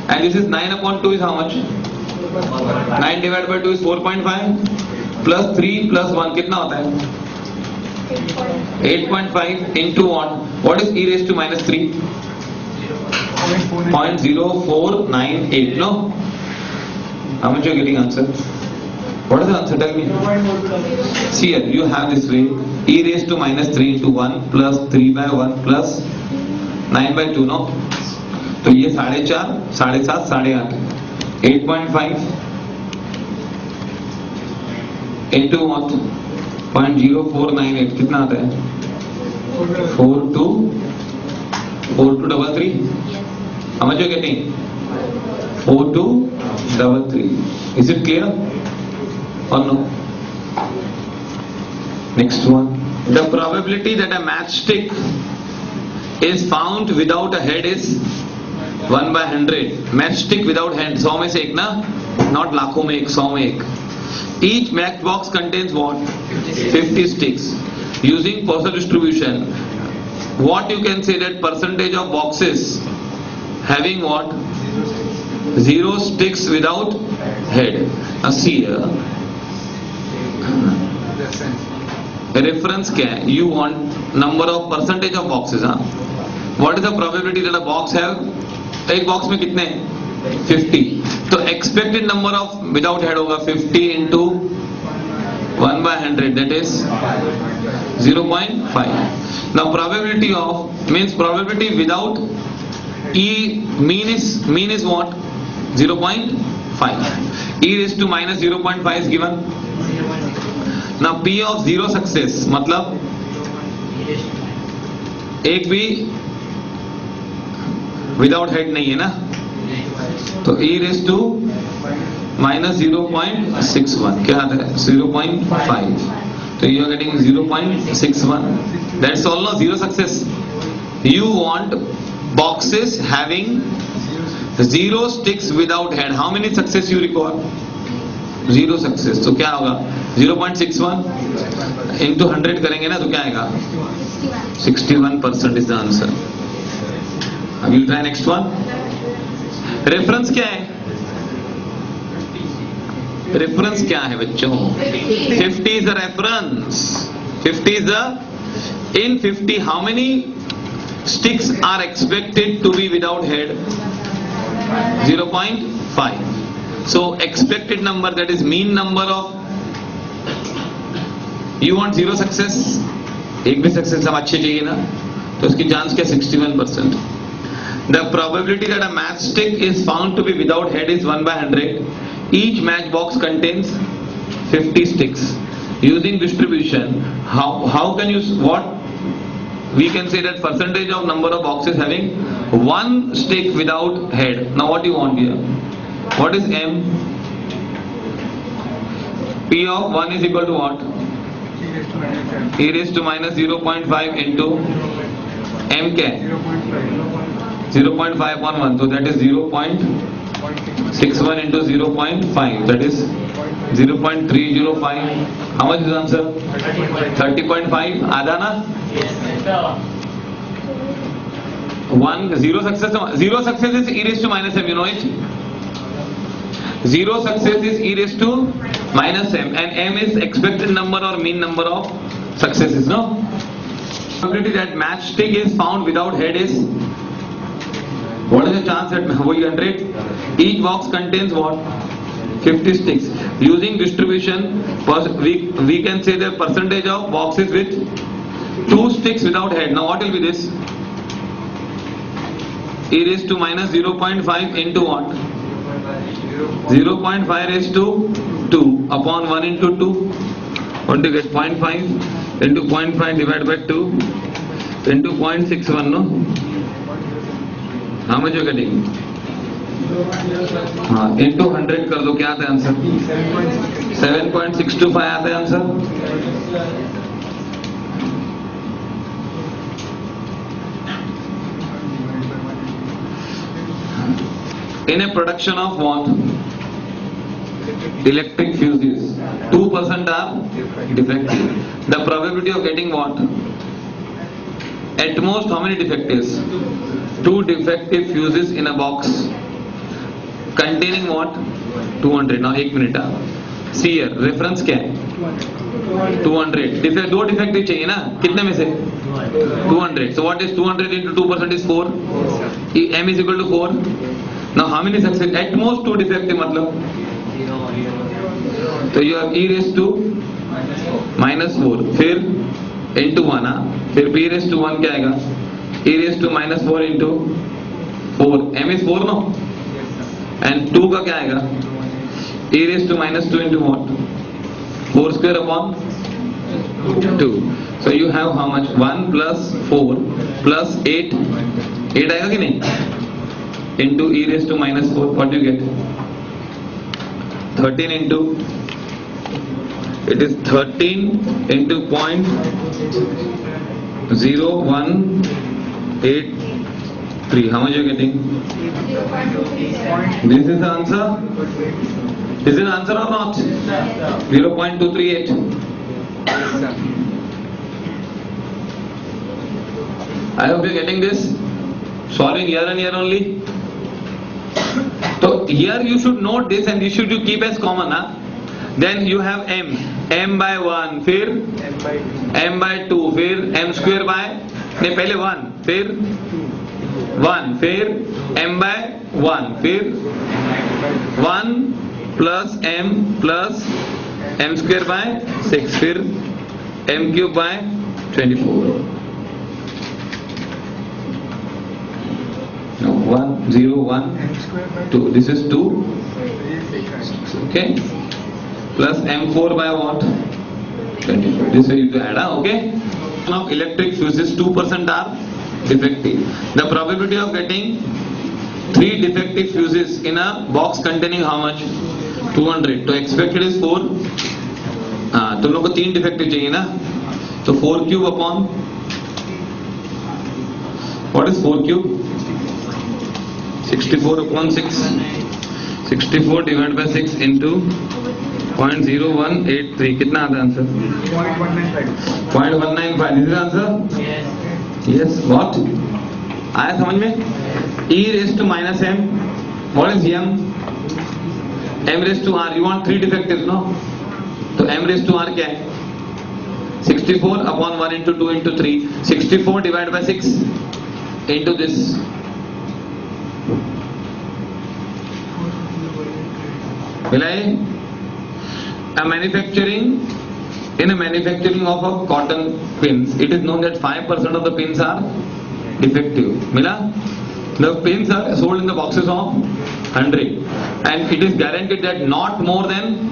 And this is 9 upon 2 is how much? 9 divided by 2 is 4.5. Plus 3 plus 1 कितना होता है? 8.5 into what? What is e raised to minus 3? 0.0498. No? How much you are getting answer? What is the answer? Tell me. See here, you have this way. E raised to minus 3 into 1 plus 3 by 1 plus 9 by 2. No? तो ये 4.5, 7.5, 8.5. 8.5 into what? 0.0498 कितना आता है? 4233. How much you are getting? 4233. Is it clear or no? Next one. The probability that a matchstick is found without a head is 1 by 100. Matchstick without hand. 100 में से एक ना? Not लाखों में एक, 100 में एक. Each matchbox contains what? 50 sticks. Using Poisson distribution, what you can say that percentage of boxes having what? 0 sticks without head. Now see here. Reference क्या है? You want number of percentage of boxes. What is the probability that a box have? एक box में कितने? 50. तो expected number of without head होगा 50 into 1 by 100, that is 0.5. Now probability of means probability without E mean is what? 0.5. E raised to minus 0.5 is given. Now P of 0 success मतलब एक भी without head नहीं है ना? तो e raised to minus 0.61 क्या आता है? 0.5. तो you are getting 0.61. That's all. No, 0 success. You want boxes having 0 sticks without head. How many success you require? 0 success. तो क्या होगा? 0.61 into 100 करेंगे ना तो क्या आएगा? 61% is the answer. Now we'll try next one. Reference क्या है? रेफरेंस क्या है बच्चों? 50 is the reference. 50 is the in 50 how many sticks are expected to be without head? 0.5. So expected number, that is mean number of. You want 0 success? एक भी success हम अच्छे चाहिए ना, तो उसकी चांस क्या? 61%. The probability that a matchstick is found to be without head is 1 by 100. Each matchbox contains 50 sticks. Using distribution, how can you what? We can say that percentage of number of boxes having 1 stick without head. Now what do you want here? What is M? P of 1 is equal to what? E raised to minus 0.5 into M क्या? 0.5 upon 1. So that is 0.61 into 0.5. That is 0.305. How much is the answer? 30.5. आधा ना? 0 success. 0 success is e raised to minus m. You know it? 0 success is e raised to minus m, and m is expected number or mean number of successes. No? Probability that matchstick is found without head is. What is the a chance at वही 100. Each box contains what? 50 sticks. Using distribution, we can say the percentage of boxes with 2 sticks without head. Now what will be this? E raised to minus 0.5 into what? 0.5 raised to 2 upon 1 into 2. What do you get? 0.5 into 0.5 divided by 2 into 0.61, no? How much you are getting? हाँ, into 100 कर दो, क्या आता है answer? 7.625 आता है answer. In a production of what? Electric fuses, 2% are defective. The probability of getting what? At most, how many defectives? 2 defective fuses in a box containing what? 200. Now 1 minute. See here, reference क्या है? 200. दो defective चाहिए ना? कितने में से? 200. So what is 200 into 2% is 4. M is equal to 4. Now how many success? At most 2 defective मतलब? तो you have e raised to minus 4. फिर into 1 फिर p raised to 1 क्या आएगा? e raised to minus 4 into 4. M is 4 no? And 2 का क्या आएगा? e raised to minus 2 into what? 4 square upon 2. So you have how much? 1 plus 4 plus 8. 8 आएगा कि नहीं? Into e raised to minus 4. What do you get? 13 into, it is 13 into 0.0183. How much you are getting? This is the answer. Is it answer or not? 0.238. I hope you are getting this. Solving year and year only. So here you should note this and this should you keep as common. Then you have m by 1, फिर m by 2, फिर m square by, नहीं पहले 1, फिर 1, फिर m by 1, फिर 1 plus m square by 6, फिर m cube by 24. No, 1, 0, 1, 2. This is 2. Okay. Plus m4 by what? 24. This way you add. Okay. Now electric fuses 2% are defective. The probability of getting 3 defective fuses in a box containing how much? 200. So expected is 4. तुम लोग को 3 defective चाहिए ना? So 4 cube upon. What is 4 cube? 64 upon 6. 64 divided by 6 into 0.0183. कितना आता है answer? 0.195. This is answer? Yes. What? आया समझ में? E raised to minus m. What is m? M raised to r. You want 3 defectives, no? तो m raised to r क्या है? 64 upon 1 into 2 into 3. 64 divided by 6 into this. In a manufacturing of a cotton pins, it is known that 5% of the pins are defective. Mila? The pins are sold in the boxes of 100, and it is guaranteed that not more than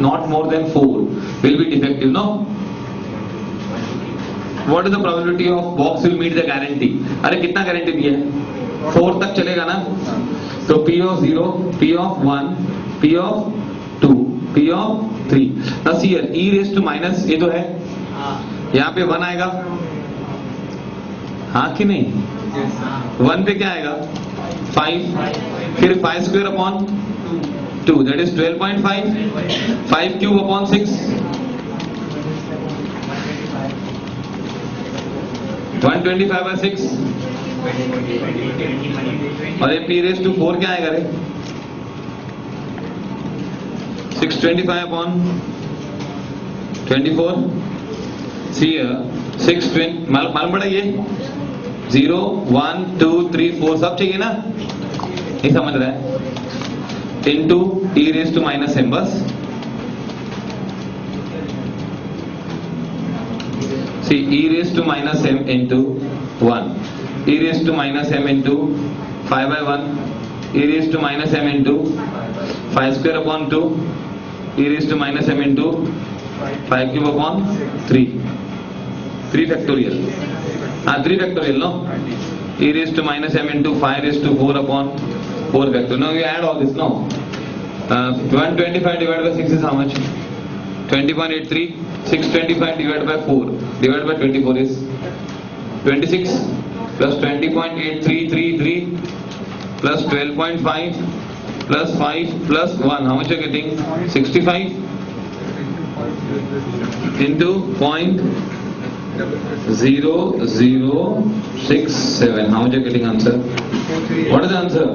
4 will be defective. No? What is the probability of box will meet the guarantee? अरे कितना guarantee दिया है? 4 तक चलेगा ना? So P of 0, P of 1, P of 2, P of 3. Now see here, e raised to minus ये तो है, यहाँ पे 1 आएगा, हाँ कि नहीं? 1 पे क्या आएगा? 5, फिर 5 square upon 2, that is 12.5, 5 cube upon 6, 125 by 6, और ये p raised to 4 क्या आएगा रे? 625 upon 24. See here, 620 मालूम पड़ा ये 0, 1, 2, 3, 4 सब चाहिए ना? ये समझ रहा है? into e raised to minus m बस. See, e raised to minus m into 1, e raised to minus m into 5 by 1, e raised to minus m into 5 square upon 2, e raised to minus m into 5 cube upon 3. 3 factorial. 3 factorial, no? E raised to minus m into 5 raised to 4 upon 4 factorial. Now you add all this, no? 125 divided by 6 is how much? 20.83. 625 divided by 4 divided by 24 is 26 plus 20.8333 plus 12.5 plus 5 plus 1. How much are you getting? 65 into 0.0067. How much are you getting answer? What is the answer?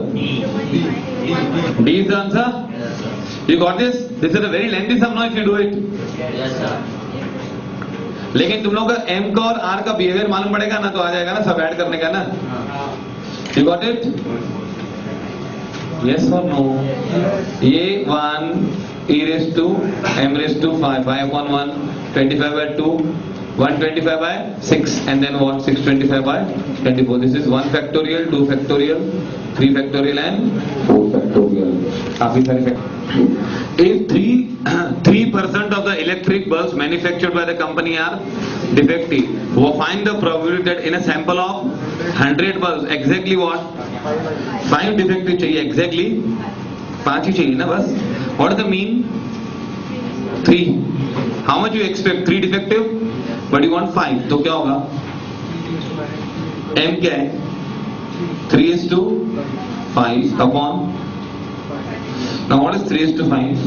D is the answer? You got this? This is a very lengthy sum now if you do it. Yes, sir. लेकिन तुम लोग का m का और r का behaviour मालूम पड़ेगा ना, तो आ जाएगा ना सब ऐड करने का ना. You got it? Yes or no? ये 1 e raised to m raised to 5 upon 1, 25 by 2, 125 by 6, and then what? 625 by 24. This is 1 factorial, 2 factorial, 3 factorial and 4 factorial. काफी सारे factorial. If 3% of the electric bulbs manufactured by the company are defective, find the probability that in a sample of 100 bulbs, exactly what? 5 defective चाहिए, exactly 5 ही चाहिए ना बस. What is the mean? 3. How much you expect? 3 defective, but you want 5. तो क्या होगा? M क्या है? 3:5 upon. Now what is 3:5?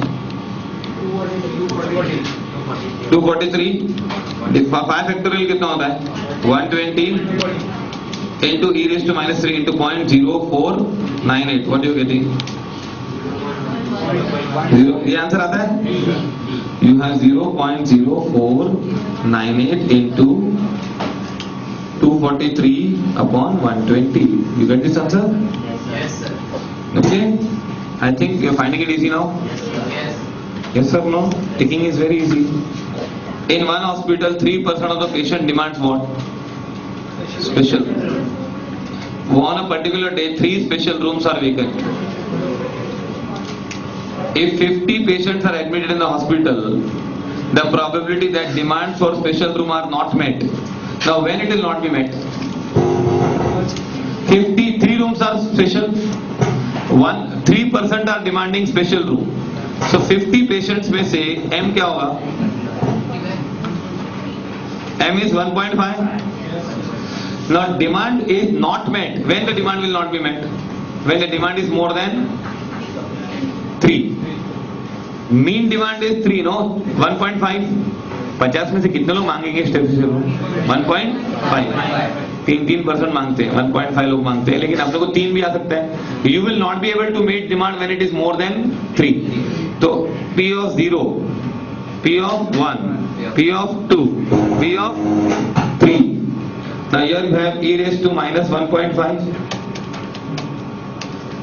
243. 5 factorial कितना होता है? 120 into e raised to minus 3 into 0.0498. What are you getting? 0. ये आंसर आता है? You have 0.0498 into 243 upon 120. You get this answer? Yes, sir. Okay. I think you're finding it easy now? Yes. Yes or no? Ticking is very easy. In one hospital, 3% of the patient demands what? Special. On a particular day, 3 special rooms are vacant. If 50 patients are admitted in the hospital, the probability that demands for special room are not met. Now, when it will not be met? 53 rooms are special. 3% are demanding special room. So 50 patients में से M क्या होगा? M is 1.5. Now demand is not met. When the demand will not be met? When the demand is more than 3. Mean demand is 3, no? 1.5. 50 में से कितने लोग मांगेंगे special room? 1.5. 3% मांगते हैं, 1.5 लोग मांगते हैं, लेकिन आप लोगों को 3 भी आ सकता है. You will not be able to meet demand when it is more than 3. तो P of 0, P of 1, P of 2, P of 3. Now here you have e raised to minus 1.5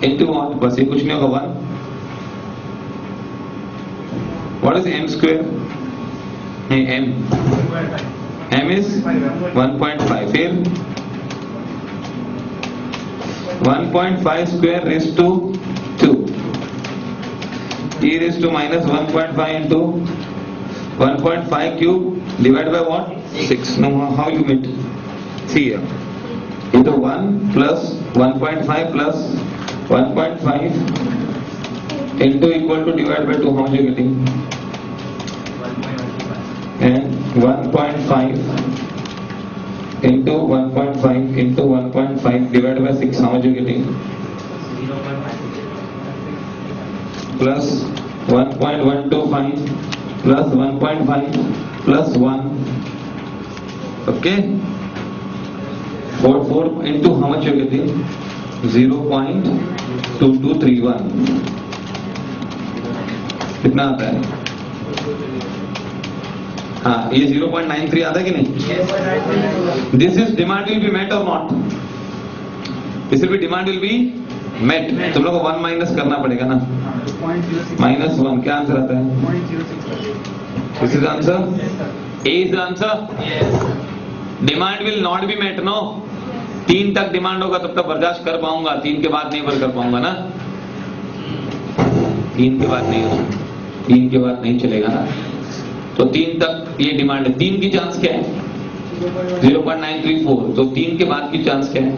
into 1. बस ये कुछ नहीं होगा 1. What is m square? M. M is 1.5. Here 1.5 square raised to 2. E raised to minus 1.5 into 1.5 cube divided by what? 6. Now how you meet? See here. Into 1 plus 1.5 plus 1.5 into equal to divided by 2. How much are you getting? And 1.5 into 1.5 into 1.5 divided by 6. How much are you getting? Plus 1.125 plus 1.5 plus 1. Okay. 4 into how much you are getting? 0.2231. कितना आता है? हाँ, ये 0.93 आता है कि नहीं? This is demand will be met or not? This will be demand will be met, तुम लोग को 1 माइनस करना पड़ेगा ना, तो 0.06 -1 क्या आंसर आता है? 0.06 this is answer, Yes, sir. A is answer. Demand will not be met no. 3 तक डिमांड होगा तब तक बर्दाश्त कर पाऊंगा, 3 के बाद नहीं कर पाऊंगा ना, 3 के बाद नहीं हो सकता, 3 के बाद नहीं चलेगा ना. तो 3 तक ये डिमांड है. 3 की चांस क्या है? 0.934. तो 3 के बाद की चांस क्या है?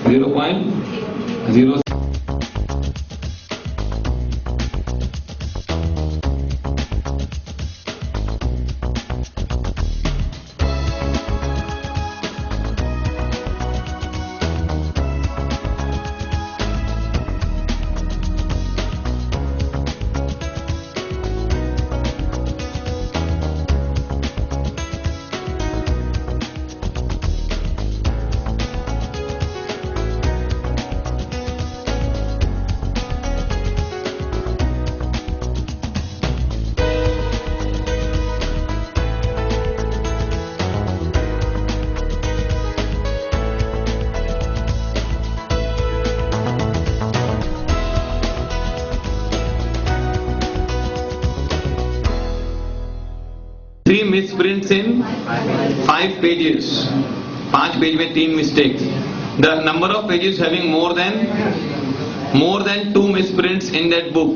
0.0. Misprints in 5 pages. 5 पेज में 3 mistakes. The number of pages having more than 2 misprints in that book.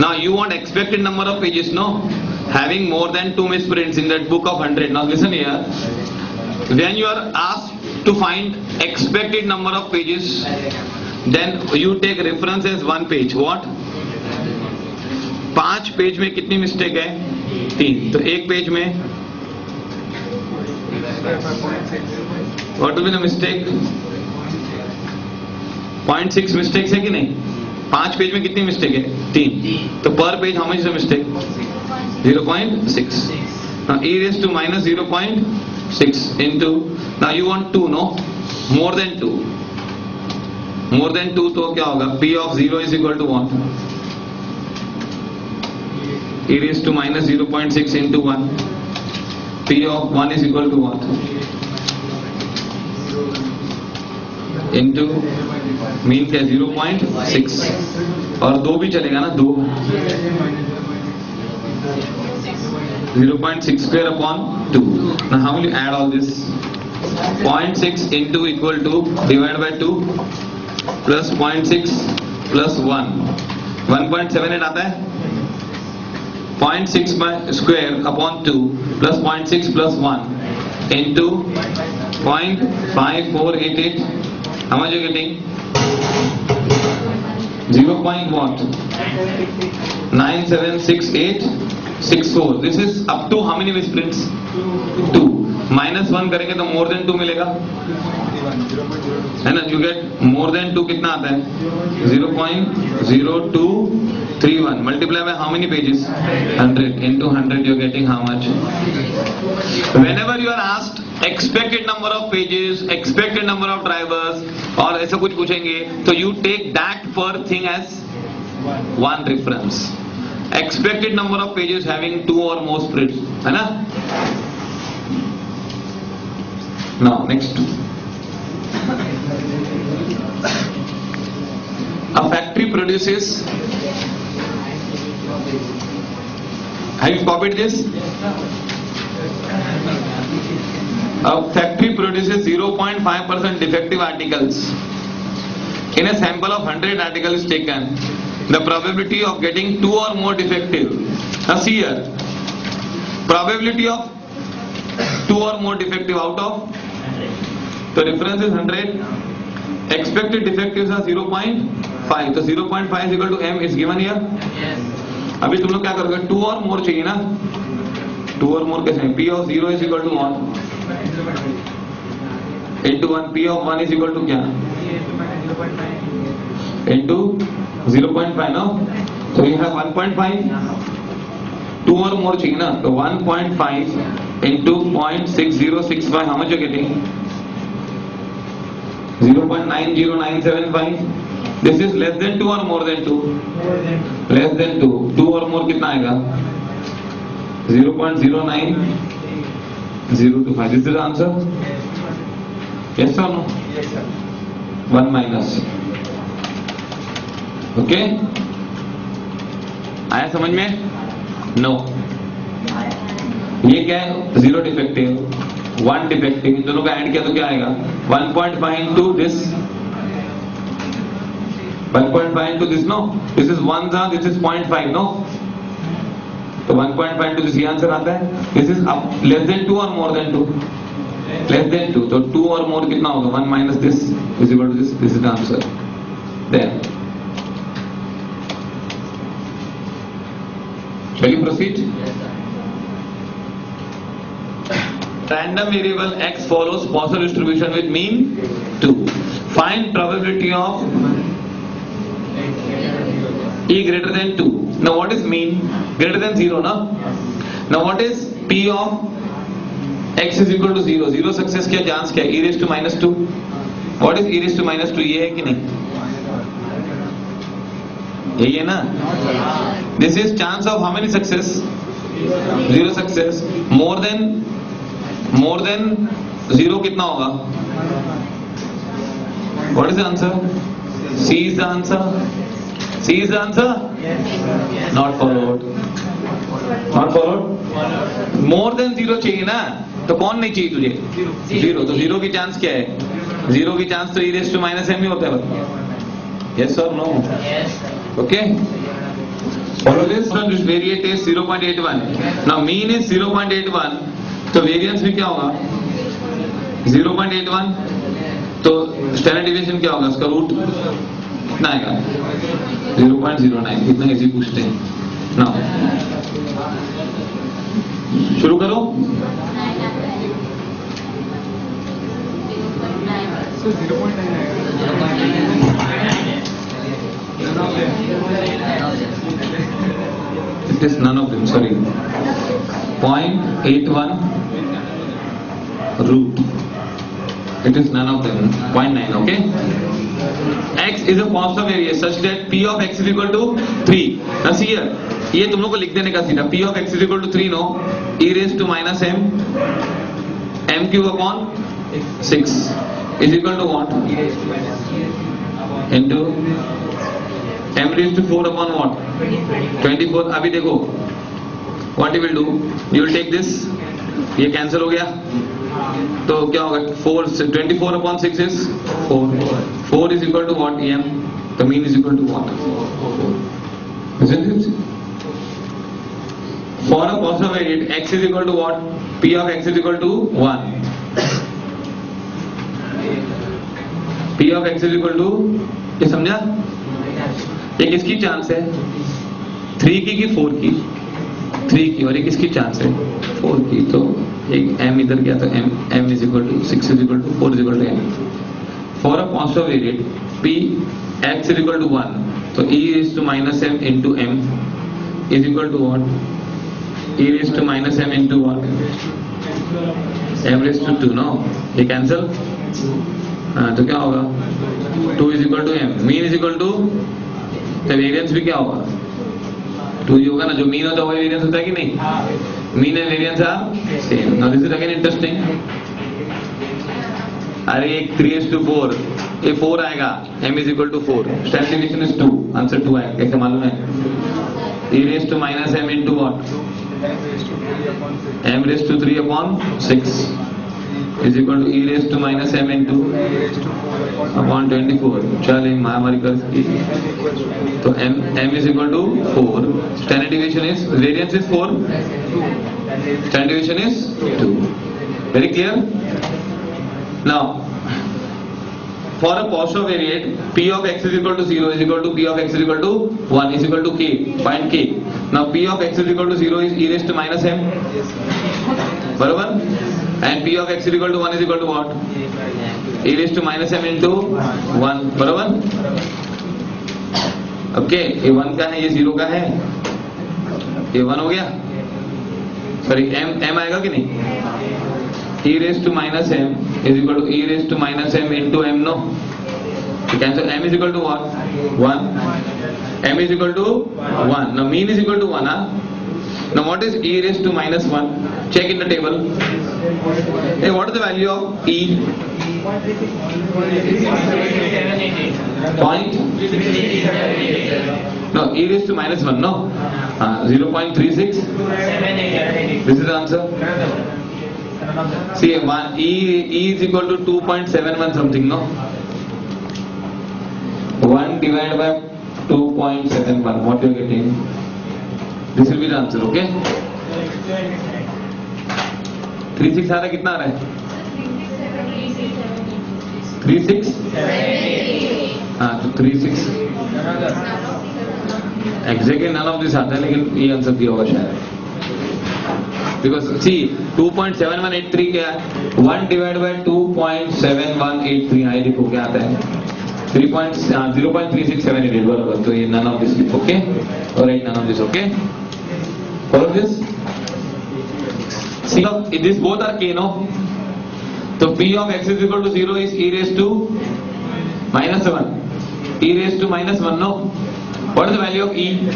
Now you want expected number of pages, no? Having more than 2 misprints in that book of 100. Now listen here. When you are asked to find expected number of pages, then you take reference as 1 page. What? 5 page में कितनी mistake है? 3. तो 1 page में what will be the mistake? 0.6 mistakes है कि नहीं? 5 page में कितनी मिस्टेक है? 3. तो पर page how much is the mistake? 0.6. Now e raised to minus 0.6 into, now you want 2, no? More than 2. More than 2 तो क्या होगा? P of 0 is equal to what? E raised to minus 0.6 into 1. P of 1 is equal to what? Into mean क्या? 0.6. और 2 भी चलेगा ना, 2. 0.6 square upon 2. Now how will you add all this? 0.6 into equal to divided by 2 plus 0.6 plus 1. 1.78 आता है. 0.6 by square upon 2 plus 0.6 plus 1 into 0.5488. How much you getting? 0.976864. This is up to how many misprints? 2. -1 करेंगे तो more than 2 मिलेगा, है ना? You get more than 2 कितना आता है? 0.0231. Multiply by how many pages? 100. Into 100 you are getting how much? Whenever you are asked expected number of pages, expected number of drivers और ऐसा कुछ पूछेंगे तो you take that per thing as 1 reference. Expected number of pages having 2 or more sprints, है ना? Now next. A factory produces, have you copied this? A factory produces 0.5% defective articles. In a sample of 100 articles taken, the probability of getting 2 or more defective. Now see here, probability of 2 or more defective out of, the reference is 100. Expected defectives are 0.5. तो 0.5 is equal to m is given here. अभी तुम लोग क्या करोगे? 2 और more चाहिए ना? 2 और more कैसे? P of 0 is equal to 1 into 1. P of 1 is equal to क्या? Into 0.5, no? So you have 1.5. 2 और more चाहिए ना? तो 1.5 into 0.6065. How much you are getting? 0.90975. This is less than 2 or more than 2? Less than 2. 2 or more कितना आएगा? 0.09025. This is the answer? Yes or no? Yes, sir. 1 minus. Okay आया समझ में? No ये क्या है? 0 डिफेक्टिव 1 डिफेक्टिव, इन दोनों का ऐड किया तो क्या आएगा? 1.5 into this 1.5 into this, no, this is 1 था, this is 0.5, no, तो 1.5 into this ये आंसर आता है. This is up less than 2 or more than 2? Less than 2, तो 2 और more कितना होगा? 1 minus this is equal to this. This is the answer. There. Shall you proceed? Random variable x follows Poisson distribution with mean 2. Find probability of e greater than 2. Now what is mean? Greater than 0, no? Now what is p of x is equal to 0? 0 success क्या chance क्या है? e raised to minus 2. What is e raised to minus 2? ये है कि नहीं? यही है ना? This is chance of how many success? 0 success. More than 0 कितना होगा? What is the answer? C is the answer. C is the answer? Not followed. Not followed? More than 0 चाहिए ना? तो कौन नहीं चाहिए तुझे? 0. तो 0 की चांस क्या है? 0 की चांस तो e raised to minus m ही होता है. Yes or no? Yes. Okay. Follow this one. This variate is 0.81. Now mean is 0.81. तो variance भी क्या होगा? 0.81. तो standard deviation क्या होगा? उसका रूट कितना आएगा? 0.09. कितना इजी पूछते हैं. Now शुरू करो. So 0.9 It is none of them, sorry. 0.81 root. It is none of them. 0.9, okay? X is a constant variance such that P of X is equal to 3. Now see here. ये तुम लोग को लिख देने का सीधा. P of X is equal to 3, no? E raised to minus m. M cube upon 6 is equal to what? Into m raised to 4 upon what? 24. अभी देखो. What you will do? You will take this. ये cancel हो गया. तो क्या होगा? 24 upon 6 is 4. 4 is equal to what? M. The mean is equal to what? Isn't it? For a positive variate, x is equal to what? P of x is equal to 1. P of x is equal to, ये समझा? ये किसकी chance है? 3 की 4 की? 3 की. और ये किसकी चांस है? 4 की. तो एक m इधर गया तो m is equal to 6 is equal to 4 is equal to m. For a positive variate, p x is equal to 1. तो e raised to minus m into m is equal to what? E raised to minus m into what? m raised to 2, no? ये cancel? तो क्या होगा? 2 is equal to m. Mean is equal to, तो variance भी क्या होगा? 2 ही होगा ना. जो मीन होता है वही वेरिएंस होता है कि नहीं? Mean and variance are same. Now this is again interesting. अरे एक 3:4 ये 4 आएगा. m is equal to 4. Standard deviation is 2. Answer 2 आएगा. कैसे मालूम है? e raised to minus m into what? m raised to 3 upon 6 is equal to e raised to minus m into upon 24. चल महामारी कर. तो m is equal to 4. Standard deviation is, variance is 4. Standard deviation is 2. Very clear? Now, for a positive variate, P of x is equal to 0 is equal to P of x is equal to 1 is equal to k. Find k. Now P of x is equal to 0 is e raised to minus m. बराबर? And P of x is equal to 1 is equal to what? e raised to minus m into 1. बराबर? Okay. ये 1 का है, ये 0 का है. ये 1 हो गया. सॉरी m आएगा कि नहीं? e raised to minus m is equal to e raised to minus m into m, no? You can say m is equal to what? 1. m is equal to 1. Now mean is equal to 1, huh? Now what is e raised to minus 1? Check in the table. Hey, what is the value of e? Point? No, e raised to minus 1, no? 0.36? This is the answer. See, e is equal to 2.71 something, no? 1 divided by 2.71, what you are getting? This will be the answer, okay? 36 आ रहा है, कितना आ रहा है? 36? हाँ, तो 36 exactly none of this आता है, लेकिन ये आंसर दिया होगा शायद, बिकॉज सी 2.7183 क्या है? 1 डिवाइड बाय 2.7183, आई देखो क्या आता है? 0.3678 बराबर, तो ये none of this, okay? Alright, none of this, okay? Follow this. See, this both are k, no? So p of x is equal to 0 is e raised to minus 1. E raised to minus 1, no? What is the value of e?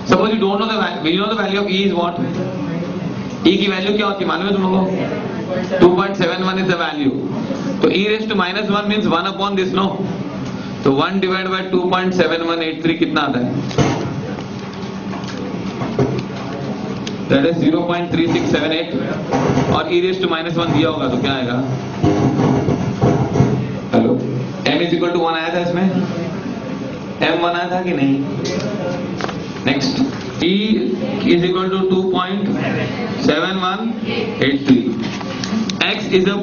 Suppose you don't know the value. Will you know the value of e is what? E की value क्या होती है? मालूम है तुम लोगों को? 2.71 is the value. तो e raised to minus 1 means 1 upon this, no? तो 1 divided by 2.7183 कितना आता है? That is 0.3678 और e raised to minus 1 दिया होगा तो क्या आएगा? Hello, m is equal to 1 आया था इसमें? m 1 आया था कि नहीं? Next, e is equal to 2.7183. x is a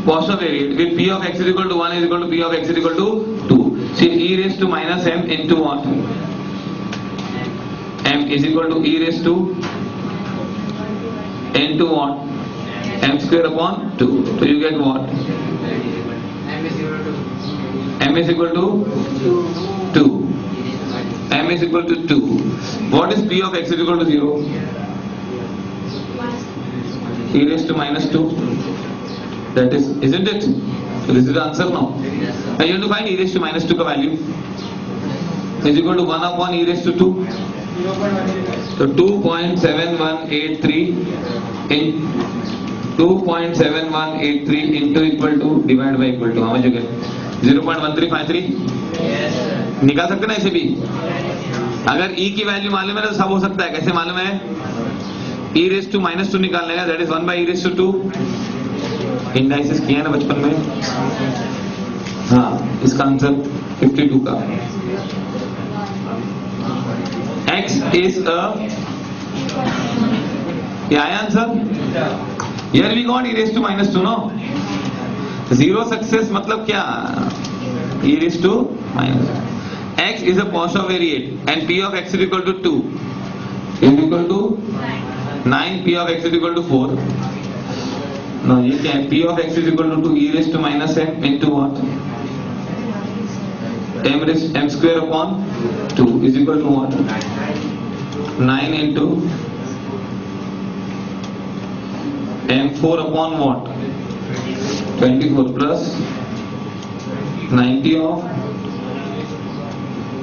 Poisson variate with p of x is equal to 1 is equal to p of x is equal to 2. See, e raised to minus m into what? m is equal to e raised to into what? M square upon 2. So you get what? M is equal to 2. M is equal to 2. What is p of x is equal to 0? E raised to minus 2. That is, isn't it? So this is the answer now. Now you have to find e raised to minus 2 ka value. Is equal to 1 upon e raised to 2. So 2.7183 in 2.7183 into equal to divided by equal to how much you get? 0.1353. निकाल सकते ना इसे भी? अगर e की value मालूम है तो सब हो सकता है. कैसे मालूम है? e raised to minus 2 निकालने का, that is 1 by e raised to 2. Indices किया ना बचपन में? हाँ, इसका आंसर 52 का. X is a, yeah, answer? Here we got e raised to minus 2, no? Zero success मतलब क्या? E raised to minus 2. X is a Poisson variate and p of x is equal to 2 is equal to 9, p of x is equal to 4. No, ये क्या है? P of x is equal to 2 e raised to minus m into what? M square upon 2 is equal to what? 9 into m4 upon what? 24 plus 90 of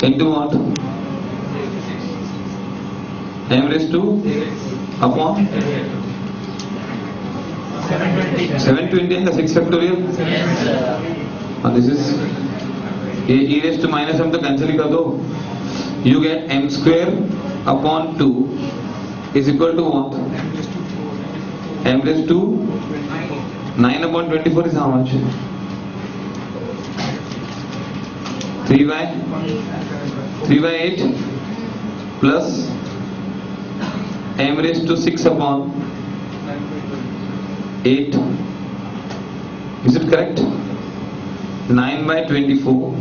into what? M raised to upon 720 and the 6 factorial. And this is e raised to minus m तो cancel ही कर दो. You get m square upon 2 is equal to what? M raised to 9 upon 24 is how much? 3 by 8 plus m raised to 6 upon 8. Is it correct? 9 by 24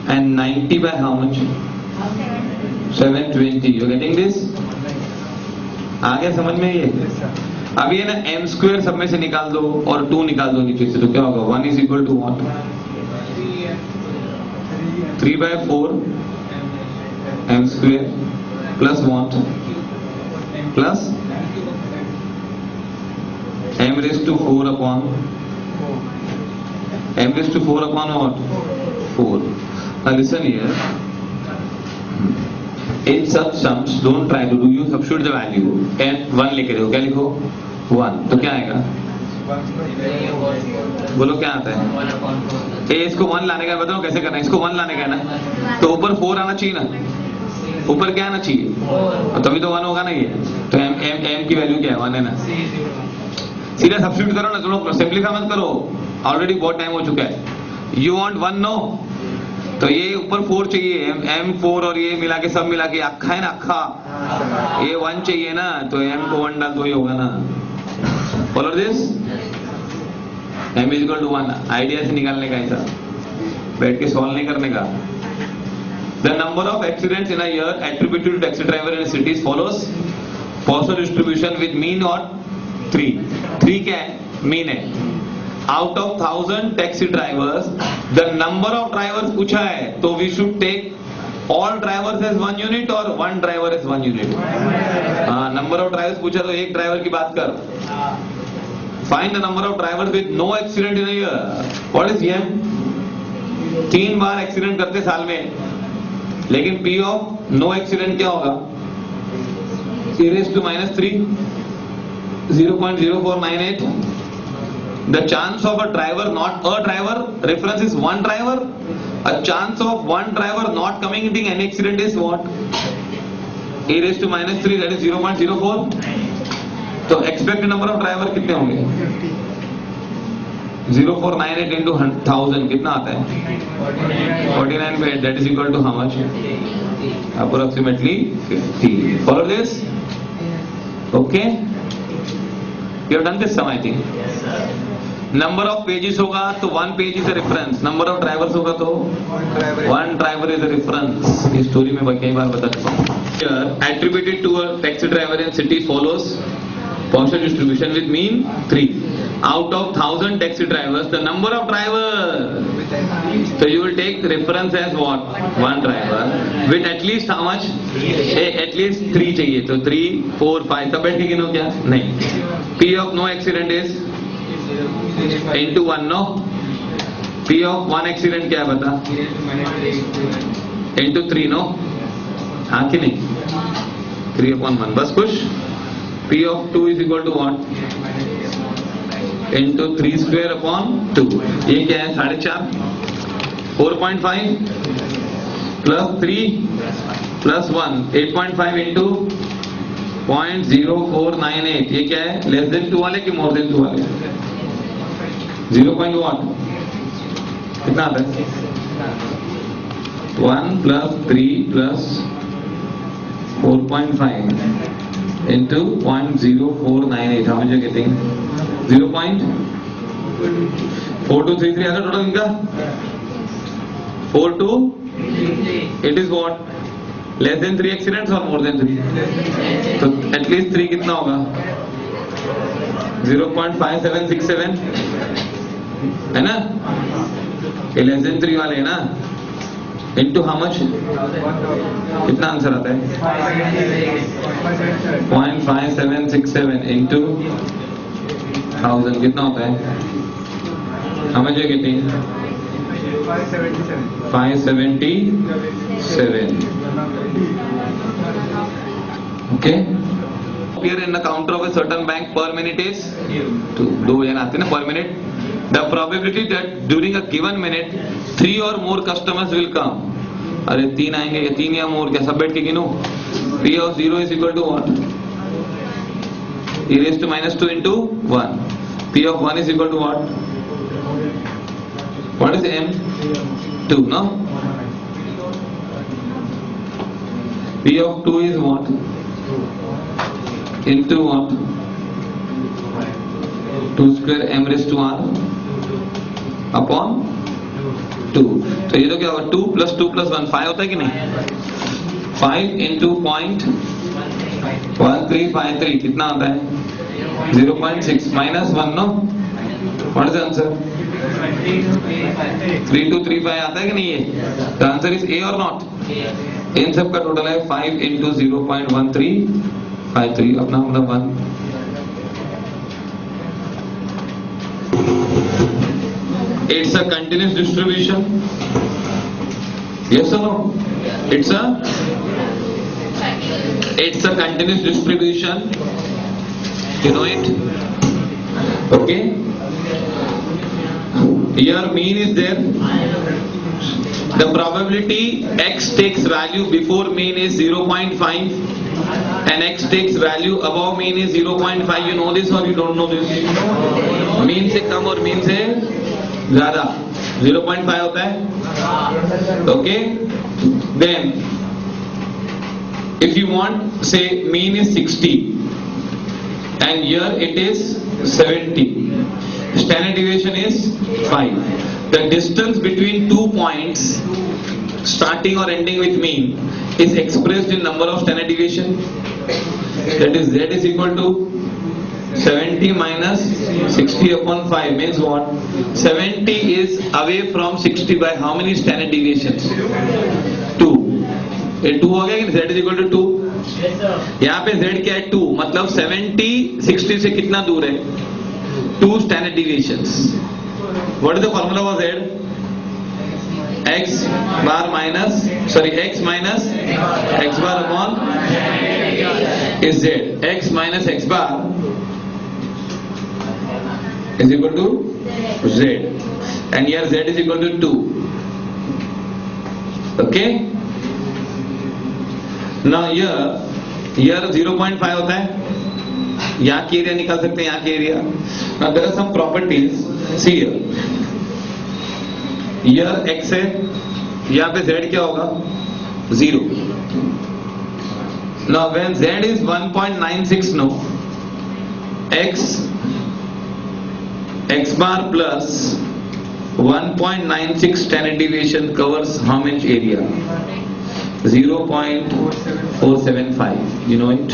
and 90 by how much? 720. You are getting this? आ गया समझ में ये? अब ये ना m square सब में से निकाल दो और 2 निकाल दो नीचे से, तो क्या होगा? 1 is equal to what? 3 by 4 m square plus what? Plus m raised to 4 upon m raised to 4 upon what? 4. Now listen here. In such sums, don't try to do. You substitute the value and 1 लेके देखो. क्या लिखो? 1. तो क्या आएगा? बोलो क्या आता है? ए इसको 1 लाने का है, बताओ कैसे करना है? इसको 1 लाने का है ना, तो ऊपर 4 आना चाहिए ना, ऊपर क्या आना चाहिए? तभी तो 1 होगा ना ये। तो m की वैल्यू क्या है? 1 है ना। सीधा सब्स्टिट्यूट करो ना, चलो सिंपलीफाई मत करो, ऑलरेडी बहुत टाइम हो चुका है। यू वांट 1 नो, तो ये ऊपर 4 चाहिए, m4 और ये मिला के सब मिला के अक्खा है ना, अक्खा ये 1 चाहिए ना, तो m को 1 डाल तो ये होगा ना। Follow this, m is equal to 1, idea से निकालने का, ऐसा बैठ के सॉल्व नहीं करने का। The number of accidents in a year attributed to taxi driver in a city is follows. Partial distribution with mean or 3. 3 क्या है? Mean है। Out of 1000 taxi drivers, the number of drivers पूछा है, तो we should take all drivers as 1 unit or 1 driver as 1 unit. Number of drivers पूछा तो एक driver की बात कर। Find the number of drivers with no accident in a year. What is M? 3 bar accident करते साल में, लेकिन P of no accident क्या होगा? e raised to minus 3, 0.0498. The chance of a driver, not a driver, reference is 1 driver. A chance of 1 driver not coming into any accident is what? e raised to minus 3, that is 0.04. तो expected number of driver कितने होंगे? 0498 into 1000 कितना आता है? 49 by 8, that is equal to how much? Approximately 50. Follow this? Okay? You have done this some, I think. Number of pages होगा तो 1 page is a reference. Number of drivers होगा तो 1 driver is a reference. इस story में कई बार बता चुका हूँ। Here attributed to a taxi driver in city follows partial distribution with mean 3. Out of 1000 taxi drivers, the number of drivers, so you will take reference as what? 1 driver with at least how much? At least 3 चाहिए, तो 3, 4, 5 सब बैठ के गिनो क्या? नहीं। P of no accident is into 1 no. P of 1 accident क्या है बता? into 3 no. हाँ कि नहीं? 3/1 बस खुश। P of 2 is equal to what? into 3 square upon 2. ये क्या है? 4.5. 4.5 plus 3 plus 1. 8.5 into 0.0498. ये क्या है? less than 2 वाले कि more than 2 वाले? 0. what? कितना आता है? 1 plus 3 plus 4.5 into 0.0498. How much are you getting? 0.4233 आएगा टोटल इनका? 42. It is what? Less than 3 accidents or more than 3? तो at least 3 कितना होगा? 0.5767 है ना? ये less than 3 वाले है ना? Into how much? कितना आंसर आता है? 0.5767 into 1000 कितना होता है? How much are you getting? 577. Okay? Appear in the counter of a certain bank per minute is 2. 2 जन आते हैं ना per minute. The probability that during a given minute 3 or more customers will come. अरे 3 आएंगे या 3 या more, क्या सब बैठ के गिनो? P of 0 is equal to what? e raised to minus 2 into 1. P of 1 is equal to what? What is m? 2, no? P of 2 is what? Into what? 2 square m raised to r upon 2. तो ये तो क्या होगा? 2 plus 2 plus 1 5 होता है कि नहीं? 5 into 0.1353 कितना आता है? 0.6 minus 1 no? What is the answer? 3235 आता है कि नहीं ये? The answer is A or not? इन सब का टोटल है 5 into 0.1353 अपना मतलब 1. It's a continuous distribution. Yes or no? It's a continuous distribution. You know it? Okay, here mean is there. The probability x takes value before mean is 0.5 and x takes value above mean is 0.5. You know this or you don't know this? Mean से कम और mean से ज्यादा 0.5 होता है. Okay, then if you want, say mean is 60 and here it is 70, standard deviation is 5. The distance between 2 points starting or ending with mean is expressed in number of standard deviation. That is z is equal to 70 minus 60 upon 5 means what? 70 is away from 60 by how many standard deviations? 2. ये 2 हो गया कि z is equal to 2. यहाँ पे z क्या है? 2. मतलब 70 60 से कितना दूर है? 2 standard deviations. What is the formula for z? X minus x bar upon is z. X minus x bar is equal to z, and here z is equal to 2. Okay. Now here 0.5 होता है. यहाँ की area निकाल सकते हैं, यहाँ की area. Now there are some properties. See here. Here x है, यहाँ पे z क्या होगा? 0. Now when z is 1.96, no, x bar plus 1.96 standard deviation covers how much area? 0.475. You know it.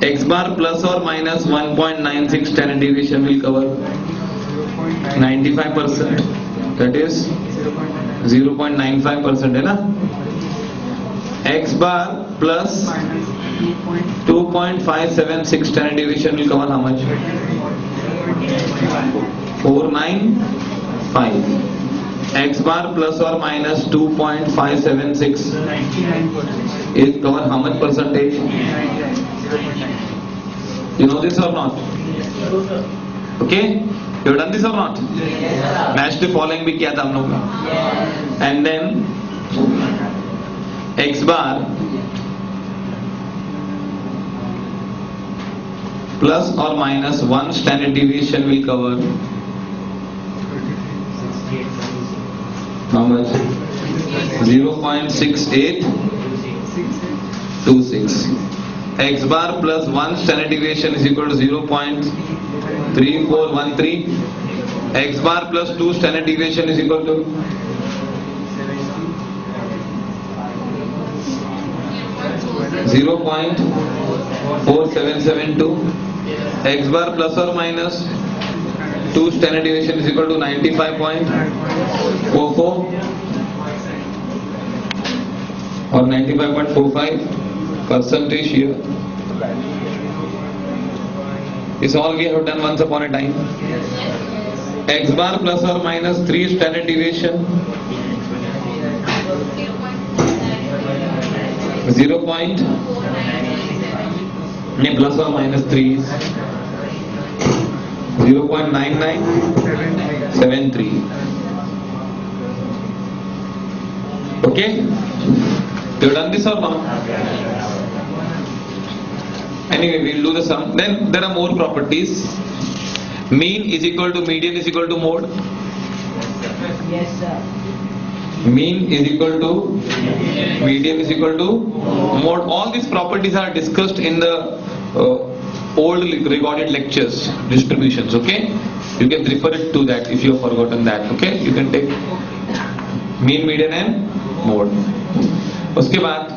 X bar plus or minus 1.96 standard deviation will cover 95%. That is 0.95% है ना? X bar plus 2.576 standard deviation will cover how much? 495. X bar plus or minus 2.576 is cover how much percentage? You know this or not? Okay, you have done this or not? Match the following भी किया था हम लोग. And then x bar plus or minus 1 standard deviation will cover how much? 0.6826. X bar plus 1 standard deviation is equal to 0.3413. X bar plus 2 standard deviation is equal to 0.4772. X bar plus or minus 2 standard deviation is equal to 95.44 or 95.45 percentage here. This all we have done once upon a time. X bar plus or minus 3 standard deviation 0. Plus or minus 3 is 0.9973. Okay, you have done this or not? Anyway, we'll do the sum. Then there are more properties. Mean is equal to median is equal to mode. Yes, sir. Mean is equal to median is equal to mode. All these properties are discussed in the old recorded lectures, distributions. Okay, you can refer it to that if you have forgotten that. Okay, you can take mean, median and mode. उसके बाद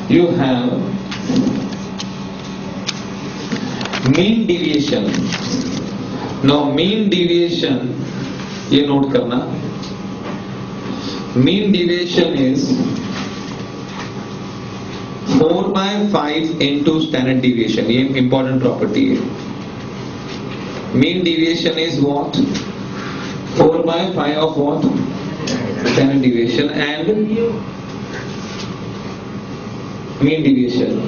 you have mean deviation. Now mean deviation, ये note करना. Mean deviation is 4/5 into standard deviation. ये important property है. Mean deviation is what? 4/5 of what? Standard deviation and mean deviation.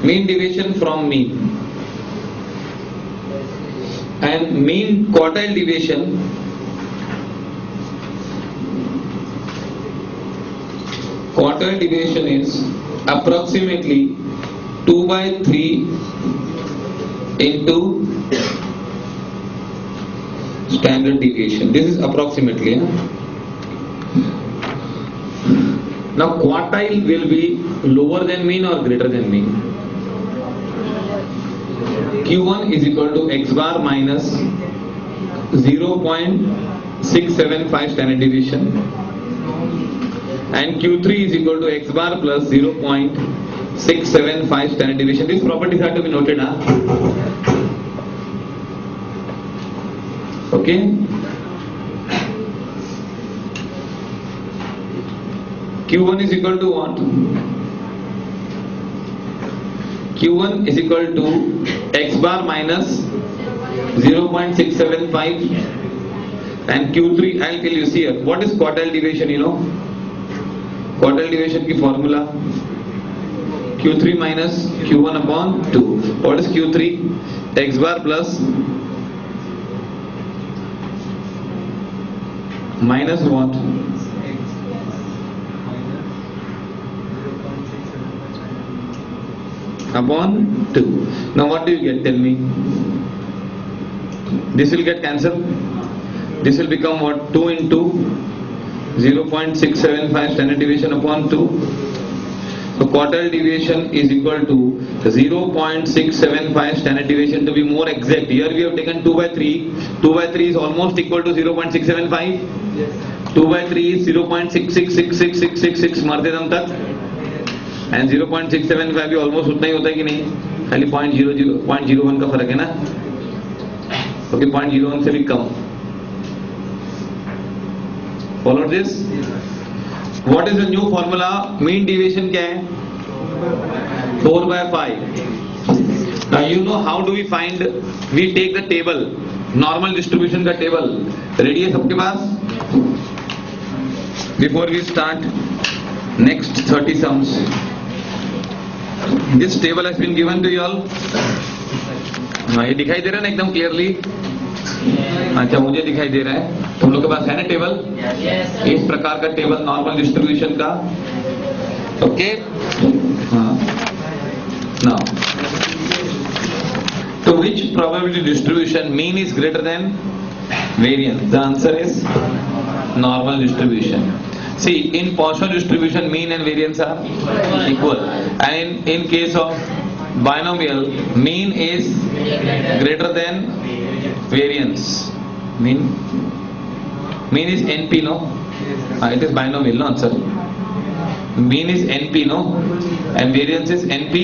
Mean deviation from mean. and mean quartile deviation is approximately 2/3 into standard deviation. This is approximately. Now quartile will be lower than mean or greater than mean? Q1 is equal to x bar minus 0.675 standard deviation, and Q3 is equal to x bar plus 0.675 standard deviation. These properties have to be noted. Okay. Q1 is equal to what? Q1 is equal to x bar minus 0.675 and Q3, I'll tell you here. What is quartile deviation, you know? Quartile deviation की formula Q3 minus Q1 upon 2. What is Q3? X bar plus minus what? Upon 2. Now what do you get? Tell me. This will get cancelled. This will become what? 2 into 0.675 standard deviation upon 2. So quartile deviation is equal to 0.675 standard deviation, to be more exact. Here we have taken 2/3. 2/3 is almost equal to 0.675. 2/3 is 0.666666 मरते दम तक, and 0.675 भी almost उतना ही होता है कि नहीं? खाली 0.01 का फर्क है ना? Okay, 0.01 से भी कम. Follow this? What is the new formula? Mean deviation क्या है? 4/5. Now you know how do we find? We take the table, normal distribution का table. Ready है सबके पास? Before we start next 30 sums, this table has been given to you all. ये दिखाई दे रहा है ना एकदम क्लियरली? अच्छा, मुझे दिखाई दे रहा है. तुम लोग के पास है ना टेबल? इस प्रकार का टेबल नॉर्मल डिस्ट्रीब्यूशन का. Okay. Now to which probability distribution mean is greater than variance? The answer is normal distribution. See, in Poisson distribution mean and variance are equal, and in case of binomial mean is greater than variance. Mean is NP, no? It is binomial, no answer. Mean is NP, no? And variance is NP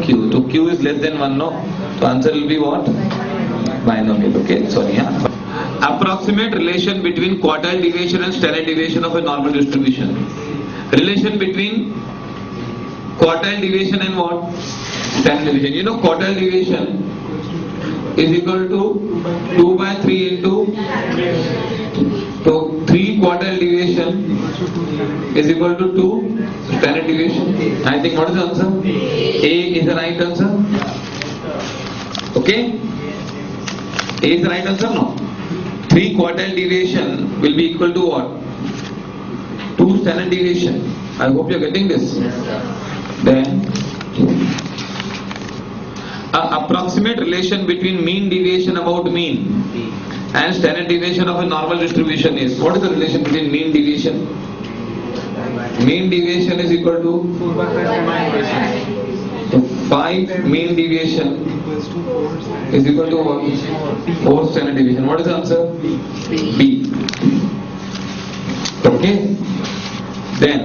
Q. So Q is less than 1, no? So answer will be what? Binomial. Okay, sorry. Approximate relation between quartile deviation and standard deviation of a normal distribution. Relation between quartile deviation and what? Standard deviation. You know quartile deviation is equal to 2/3 into, so 3 quartile deviation is equal to 2 standard deviation. I think what is the answer? A is the right answer. Okay? A is the right answer, no? 3 quartile deviation will be equal to what? 2 standard deviation. I hope you are getting this. Then approximate relation between mean deviation about mean and standard deviation of a normal distribution is, what is the relation between mean deviation? Mean deviation is equal to 5 mean deviation is equal to what? 4 standard deviation. What is the answer? B. Okay. Then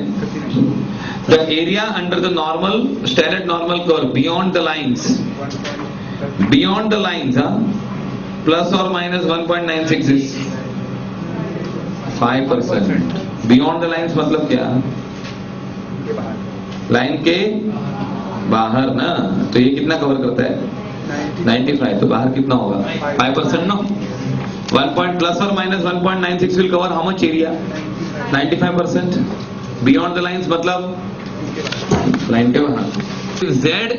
the area under the normal standard normal curve beyond the lines, plus or minus 1.96 is 5%. Beyond the lines मतलब क्या? Line के बाहर ना, तो ये कितना cover करता है? 95. तो बाहर कितना होगा? 5%, no? 1 plus or minus 1.96 will cover how much area? 95%. Beyond the lines मतलब लाइन के बाहर. Z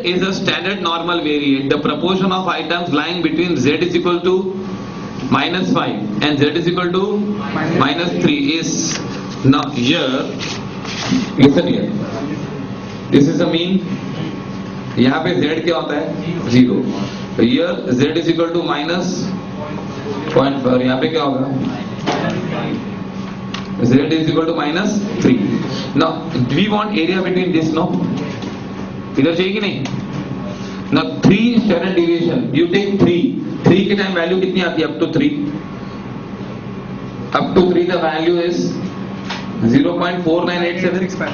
is a standard normal variate. The proportion of items lying between Z is equal to minus 5 and z is equal to minus 3 is now here. Listen here. This is the mean. यहाँ पे z क्या होता है 0. Here z is equal to minus 0.5. यहाँ पे क्या होगा z is equal to minus 3. Now we want area between this, no? इधर चाहिए कि नहीं? Now 3 standard deviation. You take 3 के टाइम वैल्यू कितनी आती है? Up to 3. Up to 3 the value is 0.4987.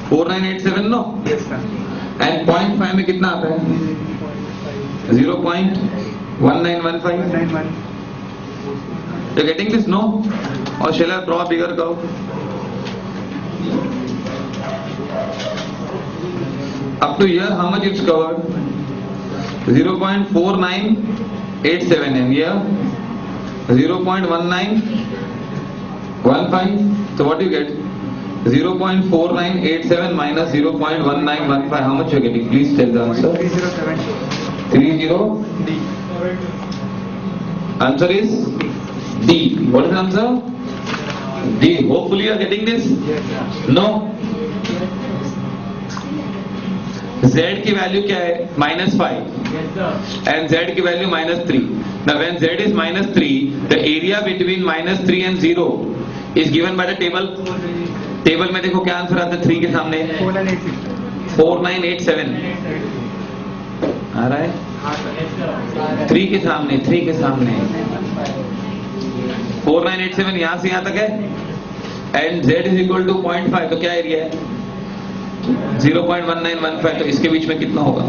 4987 no? Yes, sir. And 0.5 में कितना आता है? 0.1915. 91. You're getting this, no? Or shall I draw a bigger curve? Up to here, how much it's covered? 0.4987 and here 0.1915. So what do you get? 0.4987 minus 0.1915. How much you're getting? Please tell the answer. 3072. 30. D. Answer is D. What is the answer? D. Hopefully you are getting this. Yes, sir. No. Z की value क्या है? -5 and Z की value -3. Now when Z is -3, the area between -3 and 0 is given by the table. Table में देखो क्या answer आता है 3 के सामने 4987 आ रहा है 3 के सामने 4987 यहां से यहां तक है and Z is equal to 0.5 तो क्या एरिया है 0.1915 तो इसके बीच में कितना होगा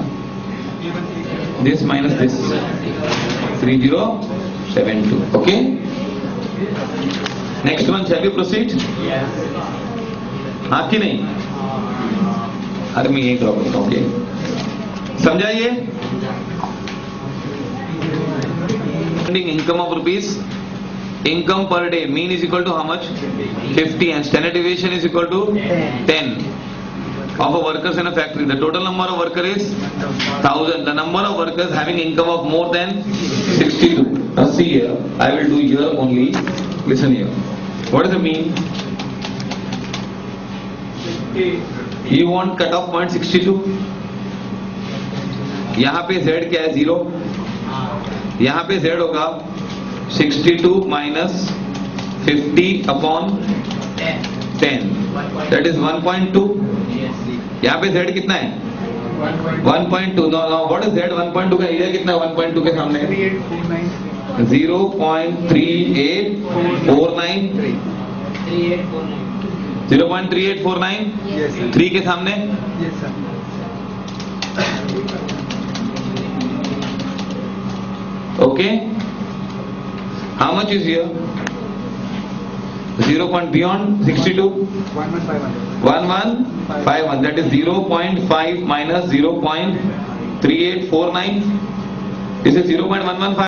this minus this 3072. Okay, next one shall we proceed? हाँ कि नहीं? अरे मैं यही ड्रॉ करता हूँ. ओके समझाइए. Income of rupees, income per day mean is equal to how much? 50 and standard deviation is equal to 10 of a workers in a factory. The total number of workers is 1000. The number of workers having income of more than 62. Now see here, I will do here only. Listen here. What is the mean? You want cut off point 62. यहाँ पे Z क्या है 0. यहाँ पे Z होगा 62 minus 50 upon 10. That is 1.2. यहाँ पे Z कितना है 1.2. No, what is Z? 1.2 का एरिया कितना है 1.2 के सामने 0.3849. 0.3849. Yes, sir. 3 के सामने Yes, sir. okay. How much is here? 0 point beyond 62 1151. That is 0.5 minus 0.3849. This is 0.115.